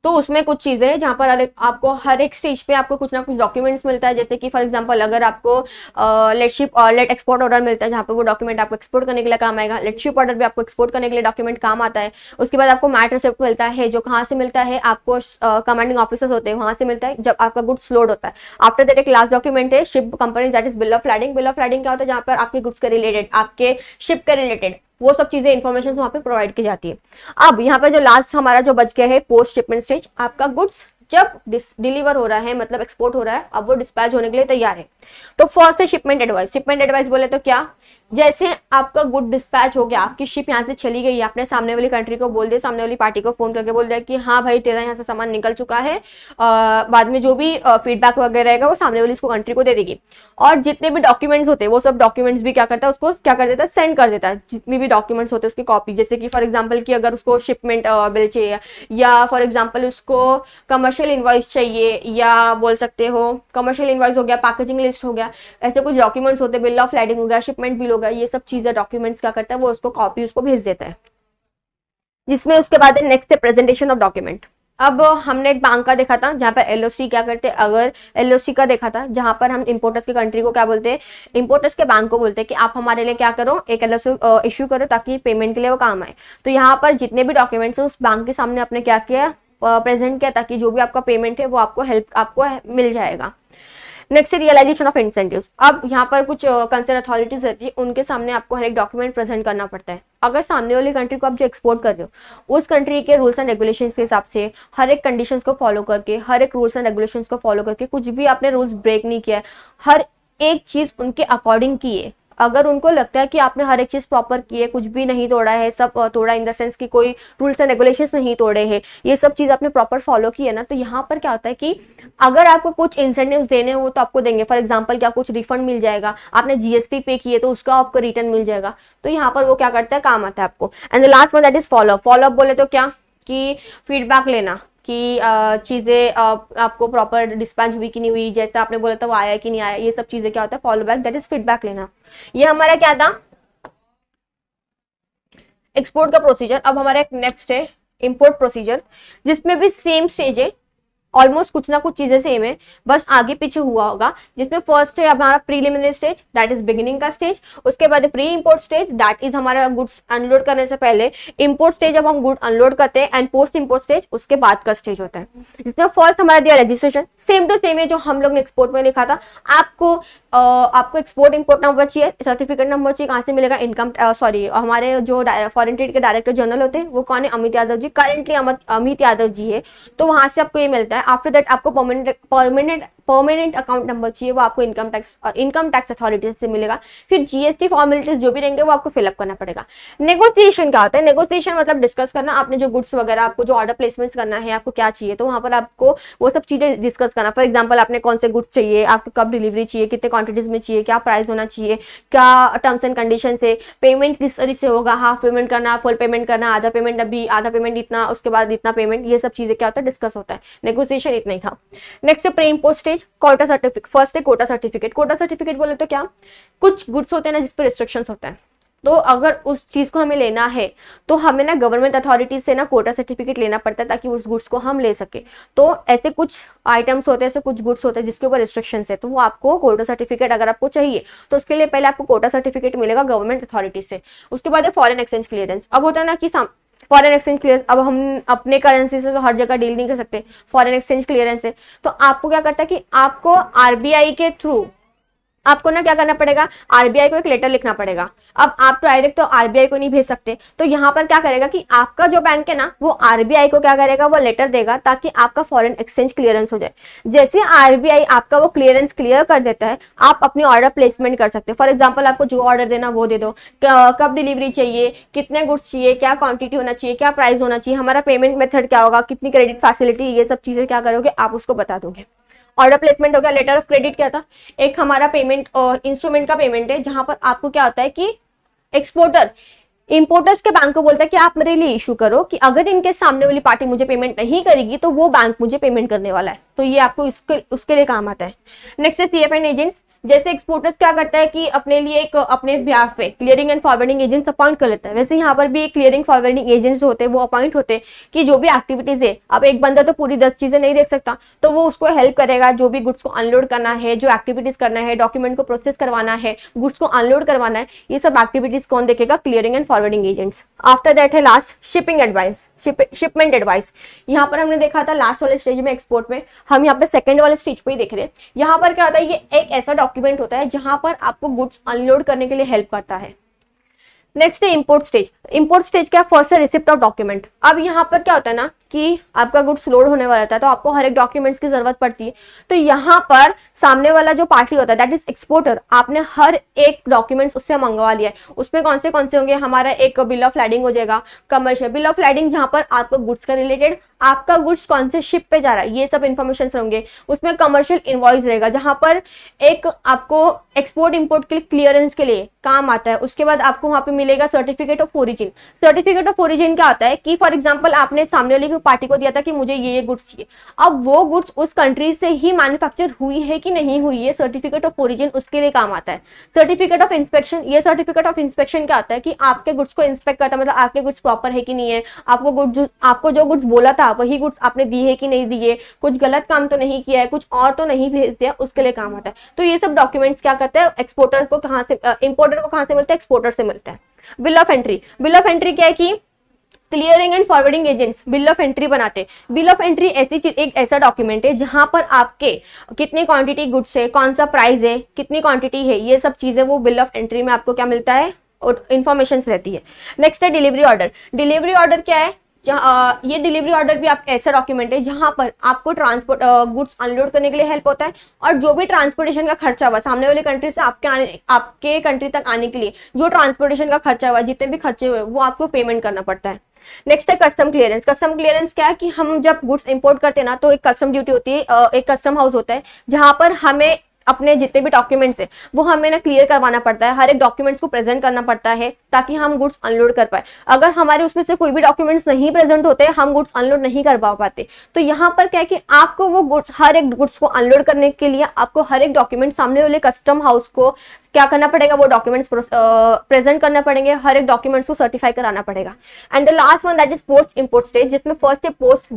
तो उसमें कुछ चीजें हैं जहां पर आपको हर एक स्टेज पे आपको कुछ ना कुछ डॉक्यूमेंट्स मिलता है। जैसे कि फॉर एग्जांपल अगर आपको लेट एक्सपोर्ट ऑर्डर मिलता है, जहां पर वो डॉक्यूमेंट आपको एक्सपोर्ट करने के लिए काम आएगा। लेट शिप ऑर्डर भी आपको एक्सपोर्ट करने के लिए डॉक्यूमेंट काम आता है। उसके बाद आपको मैट रिसिप्ट मिलता है, जो कहाँ से मिलता है, आपको कमांडिंग ऑफिसर्स होते हैं वहां से मिलता है जब आपका गुड्स लोड होता है। आफ्टर दैट एक लास्ट डॉक्यूमेंट है ship company, that is bill of lading. Bill of lading क्या होता है, जहां पर आपके गुड्स के रिलेटेड, आपके शिप के रिलेटेड वो सब चीजें इन्फॉर्मेशन वहां पे प्रोवाइड की जाती है। अब यहाँ पे जो लास्ट हमारा जो बच गया है पोस्ट शिपमेंट स्टेज, आपका गुड्स जब डिलीवर हो रहा है, मतलब एक्सपोर्ट हो रहा है, अब वो डिस्पैच होने के लिए तैयार है। तो फर्स्ट है शिपमेंट एडवाइस। शिपमेंट एडवाइस बोले तो क्या, जैसे आपका गुड डिस्पैच हो गया, आपकी शिप यहाँ से चली गई, आपने सामने वाली कंट्री को बोल दिया, सामने वाली पार्टी को फोन करके बोल दिया कि हाँ भाई तेरा यहाँ से सामान निकल चुका है, बाद में जो भी फीडबैक वगैरह रहेगा वो सामने वाली इसको कंट्री को दे देगी। और जितने भी डॉक्यूमेंट्स होते हैं वो सब डॉक्यूमेंट्स भी क्या करता है, उसको क्या कर देता है, सेंड कर देता है। जितनी भी डॉक्यूमेंट्स होते हैं उसकी कॉपी, जैसे कि फॉर एग्जाम्पल कि अगर उसको शिपमेंट बिल चाहिए, या फॉर एग्जाम्पल उसको कमर्शियल इनवॉइस चाहिए, या बोल सकते हो कमर्शियल इनवॉइस हो गया, पैकेजिंग लिस्ट हो गया, ऐसे कुछ डॉक्यूमेंट्स होते हैं, बिल ऑफ लैडिंग हो गया, शिपमेंट बिल हो गया, ये सब चीजें डॉक्यूमेंट्स क्या करता है, वो उसको कॉपी उसको भेज देता है। जिसमें उसके बाद नेक्स्ट है प्रेजेंटेशन ऑफ डॉक्यूमेंट। अब हमने एक बैंक का देखा था जहां पर एलओसी क्या करते हैं, अगर एलओसी का देखा था जहां पर हम इंपोर्टर्स की कंट्री को क्या बोलते हैं, इंपोर्टर्स के बैंक को बोलते हैं कि आप हमारे लिए क्या करो, एक एलओसी इश्यू करो ताकि पेमेंट के लिए वो काम आए। तो यहाँ पर जितने भी डॉक्यूमेंट्स उस बैंक के सामने आपने क्या किया, प्रेजेंट किया ताकि जो भी आपका पेमेंट है वो आपको मिल जाएगा। Next realisation of incentives. अब यहाँ पर कुछ कंसर्न अथॉरिटीज रहती है, उनके सामने आपको हर एक डॉक्यूमेंट प्रेजेंट करना पड़ता है। अगर सामने वाली कंट्री को आप जो एक्सपोर्ट कर रहे हो उस कंट्री के रूल्स एंड रेगुलेशंस के हिसाब से हर एक कंडीशंस को फॉलो करके, हर एक रूल्स एंड रेगुलेशंस को फॉलो करके, कुछ भी आपने रूल्स ब्रेक नहीं किया है, हर एक चीज उनके अकॉर्डिंग की है। अगर उनको लगता है कि आपने हर एक चीज प्रॉपर की है, कुछ भी नहीं तोड़ा है, सब तोड़ा इन द सेंस कि कोई रूल्स एंड रेगुलेशंस नहीं तोड़े हैं, ये सब चीज आपने प्रॉपर फॉलो की है ना, तो यहाँ पर क्या होता है कि अगर आपको कुछ इंसेंटिव्स देने हो तो आपको देंगे। फॉर एग्जांपल क्या कुछ रिफंड मिल जाएगा, आपने जीएसटी पे किए तो उसका आपको रिटर्न मिल जाएगा। तो यहाँ पर वो क्या करता है, काम आता है आपको। And the last one that is follow up. Follow up बोले तो क्या कि फीडबैक लेना कि चीज़ें आपको प्रॉपर डिस्पैच हुई कि नहीं हुई, जैसे आपने बोला था वो आया कि नहीं आया, ये सब चीज़ें क्या होता है, follow back, that is feedback लेना। ये हमारा क्या था, एक्सपोर्ट का प्रोसीजर। अब हमारा एक नेक्स्ट है इंपोर्ट प्रोसीजर, जिसमें भी सेम स्टेज है, ऑलमोस्ट कुछ ना कुछ चीजें सेम है, बस आगे पीछे हुआ होगा। जिसमें फर्स्ट है हमारा preliminary stage, that is beginning का स्टेज। उसके बाद pre import stage, that is हमारा गुड्स अनलोड करने से पहले। इंपोर्ट स्टेज जब हम गुड अनलोड करते हैं, एंड पोस्ट इंपोर्ट स्टेज उसके बाद का स्टेज होता है। जिसमें फर्स्ट हमारा दिया रजिस्ट्रेशन, सेम टू सेम है जो हम लोग ने एक्सपोर्ट में लिखा था। आपको एक्सपोर्ट इंपोर्ट नंबर चाहिए, सर्टिफिकेट नंबर चाहिए, कहाँ से मिलेगा, इनकम हमारे जो फॉरेन ट्रेड के डायरेक्टर जनरल होते हैं वो कौन है, अमित यादव जी, करेंटली अमित यादव जी है, तो वहां से आपको ये मिलता है। आफ्टर दैट आपको परमानेंट अकाउंट नंबर चाहिए, वो आपको इनकम टैक्स अथॉरिटी से मिलेगा। फिर जीएसटी फॉर्मेलिटीज जो भी रहेंगे वो आपको फिलअप करना पड़ेगा। नेगोशिएशन क्या होता है, नेगोशिएशन मतलब डिस्कस करना, आपने जो गुड्स वगैरह, आपको जो ऑर्डर प्लेसमेंट करना है, आपको क्या चाहिए, तो वहां पर आपको वो सब चीजें डिस्कस करना। फॉर एग्जाम्पल आपने कौन से गुड्स चाहिए, आपको कब डिलीवरी चाहिए, कितने क्वांटिटीज में चाहिए, क्या प्राइस होना चाहिए, क्या टर्म्स एंड कंडीशन है, पेमेंट किस तरीके से होगा, हाफ पेमेंट करना, फुल पेमेंट करना, आधा पेमेंट अभी, आधा पेमेंट इतना, उसके बाद इतना पेमेंट, ये सब चीजें क्या होता है, डिस्कस होता है। नेगोशिएशन इतना ही था। Next pre import stage, quota certificate. First है कोटा सर्टिफिकेट। कोटा सर्टिफिकेट बोले तो क्या, कुछ गुड्स होते हैं ना जिस पर रिस्ट्रिक्शंस होता है, तो अगर उस चीज को हमें लेना है तो हमें ना गवर्नमेंट अथॉरिटीज से ना कोटा सर्टिफिकेट लेना पड़ता है ताकि उस गुड्स को हम ले सके। तो ऐसे कुछ आइटम्स होते हैं, ऐसे कुछ गुड्स होते हैं जिसके ऊपर रिस्ट्रिक्शंस है, तो वो आपको कोटा सर्टिफिकेट अगर आपको चाहिए तो उसके लिए पहले आपको कोटा सर्टिफिकेट मिलेगा गवर्नमेंट अथॉरिटी से। उसके बाद है फॉरेन एक्सचेंज क्लियरेंस। अब होता है ना कि फॉरेन एक्सचेंज क्लियरेंस, अब हम अपने करेंसी से तो हर जगह डील नहीं कर सकते, फॉरेन एक्सचेंज क्लियरेंस है, तो आपको क्या करता है कि आपको आरबीआई के थ्रू आपको ना क्या करना पड़ेगा, आरबीआई को एक लेटर लिखना पड़ेगा। अब आप तो डायरेक्ट तो आरबीआई को नहीं भेज सकते, तो यहाँ पर क्या करेगा कि आपका जो बैंक है ना वो आरबीआई को क्या करेगा, वो लेटर देगा ताकि आपका फॉरेन एक्सचेंज क्लियरेंस हो जाए। जैसे आरबीआई आपका वो क्लियरेंस क्लियर कर देता है, आप अपनी ऑर्डर प्लेसमेंट कर सकते हैं। फॉर एग्जाम्पल आपको जो ऑर्डर देना वो दे दो, कब डिलीवरी चाहिए, कितने गुड्स चाहिए, क्या क्वांटिटी होना चाहिए, क्या प्राइस होना चाहिए, हमारा पेमेंट मेथड क्या होगा, कितनी क्रेडिट फैसिलिटी, ये सब चीजें क्या करोगे आप उसको बता दोगे। ऑर्डर प्लेसमेंट हो गया। लेटर ऑफ क्रेडिट क्या था, एक हमारा पेमेंट इंस्ट्रूमेंट का पेमेंट है, जहां पर आपको क्या होता है कि एक्सपोर्टर इंपोर्टर्स के बैंक को बोलता है कि आप मेरे लिए इशू करो कि अगर इनके सामने वाली पार्टी मुझे पेमेंट नहीं करेगी तो वो बैंक मुझे पेमेंट करने वाला है, तो ये आपको उसके लिए काम आता है। नेक्स्ट है सीएफएन एजेंट्स। जैसे एक्सपोर्टर्स क्या करता है कि अपने लिए एक अपने बिहाफ पे clearing and forwarding agents appoint कर लेता है, वैसे यहाँ पर भी एक क्लियरिंग फॉरवर्डिंग एजेंट्स होते हैं, वो अपॉइंट होते हैं कि जो भी एक्टिविटीज है, अब एक बंदा तो पूरी 10 चीजें नहीं देख सकता, तो वो उसको हेल्प करेगा, जो भी गुड्स को अनलोड करना है, जो एक्टिविटीज करना है, डॉक्यूमेंट को प्रोसेस करवाना है, गुड्स को अनलोड करवाना है, ये सब एक्टिविटीज कौन देखेगा, clearing and forwarding agents. After that है last shipping advice, shipment advice. यहाँ पर हमने देखा था लास्ट वाले स्टेज में एक्सपोर्ट में, हम यहाँ पे सेकंड वाले स्टेज पे ही देख रहे हैं। यहाँ पर क्या होता है, ये एक ऐसा डॉक्यूमेंट होता है जहां पर आपको गुड्स अनलोड करने के लिए हेल्प करता है। नेक्स्ट है इंपोर्ट स्टेज। इंपोर्ट स्टेज क्या, फर्स्ट है रिसिप्ट ऑफ डॉक्यूमेंट। अब यहाँ पर क्या होता है ना कि आपका गुड्स लोड होने वाला था तो आपको हर एक डॉक्यूमेंट्स की जरूरत पड़ती है, तो यहाँ पर सामने वाला जो पार्टी होता है दैट इज एक्सपोर्टर, आपने हर एक डॉक्यूमेंट्स उससे मंगवा लिया है। उसमें कौन से होंगे, हमारा एक बिल ऑफ लाइडिंग हो जाएगा, कमर्शियल बिल ऑफ लाइडिंग जहां पर आपको गुड्स का रिलेटेड, आपका गुड्स कौन से शिप पे जा रहा है, ये सब इन्फॉर्मेशन होंगे। उसमें कमर्शियल इनवॉइस रहेगा जहां पर एक आपको एक्सपोर्ट इंपोर्ट के लिए क्लियरेंस के लिए काम आता है। उसके बाद आपको वहां पे मिलेगा certificate of origin. Certificate of origin क्या होता है कि फॉर एग्जांपल आपने सामने वाली पार्टी को दिया था कि मुझे ये गुड्स चाहिए, अब वो गुड्स उस कंट्री से ही मैन्युफैक्चर हुई है कि नहीं हुई है, सर्टिफिकेट ऑफ ओरिजिन उसके लिए काम आता है। सर्टिफिकेट ऑफ इंस्पेक्शन, ये सर्टिफिकेट ऑफ इंस्पेक्शन क्या होता है कि आपके गुड्स को इंस्पेक्ट करता है, मतलब आपके गुड्स प्रॉपर है कि नहीं है, आपको जो गुड्स बोला था वही गुड्स आपने दी है कि नहीं दी है, कुछ गलत काम तो नहीं किया है, कुछ और तो नहीं भेज दिया, उसके लिए काम आता है। तो ये सब डॉक्यूमेंट्स क्या करते हैं, एक्सपोर्टर को कहां से, इंपोर्टर को कहां से मिलता है, एक्सपोर्टर से मिलता है। Bill of entry. Bill of entry क्या है कि clearing and forwarding agents bill of entry बनाते हैं। बिल ऑफ एंट्री ऐसी चीज, एक ऐसा डॉक्यूमेंट है जहां पर आपके कितनी क्वांटिटी गुड्स है, कौन सा प्राइस है, कितनी क्वांटिटी है, ये सब चीजें वो बिल ऑफ एंट्री में आपको क्या मिलता है, और इन्फॉर्मेशन रहती है। नेक्स्ट है डिलीवरी ऑर्डर। डिलीवरी ऑर्डर क्या है, ये डिलीवरी ऑर्डर भी आप ऐसा डॉक्यूमेंट है जहां पर आपको ट्रांसपोर्ट गुड्स अनलोड करने के लिए हेल्प होता है, और जो भी ट्रांसपोर्टेशन का खर्चा हुआ सामने वाले कंट्री से आपके कंट्री तक आने के लिए, जो ट्रांसपोर्टेशन का खर्चा हुआ, जितने भी खर्चे हुए, वो आपको पेमेंट करना पड़ता है। नेक्स्ट है कस्टम क्लियरेंस। कस्टम क्लियरेंस क्या है कि हम जब गुड्स इंपोर्ट करते हैं ना, तो एक कस्टम ड्यूटी होती है, एक कस्टम हाउस होता है जहां पर हमें अपने जितने भी डॉक्यूमेंट्स है वो हमें ना क्लियर करवाना पड़ता है, हर एक डॉक्यूमेंट्स को प्रेजेंट करना पड़ता है ताकि हम गुड्स अनलोड कर पाए। अगर हमारे उसमें से कोई भी डॉक्यूमेंट्स नहीं प्रेजेंट होते, हम गुड्स अनलोड नहीं कर पाते। तो यहाँ पर क्या है कि आपको वो गुड्स, हर एक गुड्स को अनलोड करने के लिए आपको हर एक डॉक्यूमेंट सामने वाले कस्टम हाउस को क्या करना पड़ेगा, वो डॉक्यूमेंट्स प्रेजेंट करना पड़ेंगे, हर एक डॉक्यूमेंट्स को सर्टिफाई कराना पड़ेगा। And the last one that is post import stage, जिसमें फर्स्ट है पोस्ट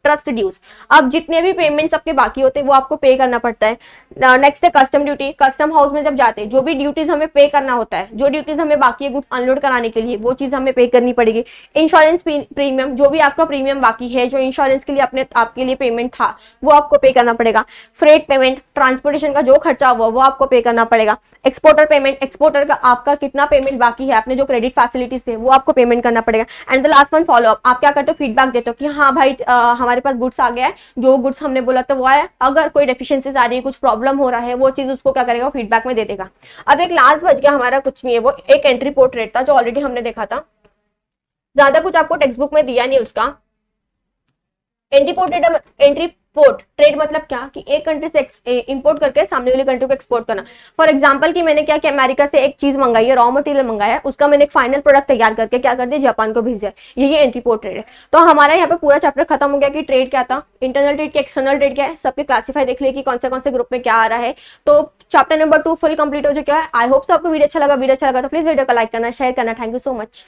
ट्रस्ट ड्यूज। अब जितने भी पेमेंट्स आपके बाकी होते हैं वो आपको पे करना पड़ता है। नेक्स्ट है कस्टम ड्यूटी। कस्टम हाउस में जब जाते हैं, जो भी ड्यूटीज हमें पे करना होता है, जो ड्यूटीज हमें बाकी है गुड्स अनलोड कराने के लिए, वो चीज हमें पे करनी पड़ेगी। इंश्योरेंस प्रीमियम, जो भी आपका प्रीमियम बाकी है, जो इंश्योरेंस के लिए आपके लिए पेमेंट था, वो आपको पे करना पड़ेगा। फ्रेट पेमेंट, ट्रांसपोर्टेशन का जो खर्चा हुआ वो आपको पे करना पड़ेगा। एक्सपोर्टर पेमेंट, एक्सपोर्टर का आपका कितना पेमेंट बाकी है, आपने जो क्रेडिट फैसिलिटीज थे वो आपको पेमेंट करना पड़ेगा। And the last one follow up. आप क्या करते हो, फीडबैक देते हो कि हाँ भाई हमारे पास गुड्स आ गया है, जो गुड्स हमने बोला था वो आया, अगर कोई डेफिशिएंसीज आ रही है, कुछ प्रॉब्लम हो रहा है, वो चीज उसको क्या करेगा, फीडबैक में दे देगा। अब एक लास्ट बच गया हमारा, कुछ नहीं है, वो एक एंट्री पोर्ट्रेट था जो ऑलरेडी हमने देखा था, ज्यादा कुछ आपको टेक्स्ट बुक में दिया नहीं उसका। एंट्री पोर्ट ट्रेड मतलब क्या कि एक कंट्री से इंपोर्ट करके सामने वाली कंट्री को एक्सपोर्ट करना। फॉर एग्जांपल कि मैंने क्या किया, अमेरिका से एक चीज मंगाई है, रॉ मटेरियल मंगाया है, उसका मैंने एक फाइनल प्रोडक्ट तैयार करके क्या कर दिया, जापान को भेज दिया, यही एंट्री पोर्ट ट्रेड है। तो हमारा यहाँ पे पूरा चैप्टर खत्म हो गया कि ट्रेड क्या था, इंटरनल ट्रेड क्या, एक्सटर्नल ट्रेड क्या है, सबके क्लासीफाई देख लिया कि कौन से ग्रुप में क्या आ रहा है। तो चैप्टर नंबर 2 फुल कंप्लीट हो चुका है। आई होप तो आपको वीडियो अच्छा लगा तो प्लीज वीडियो को लाइक करना, शेयर करना। Thank you so much.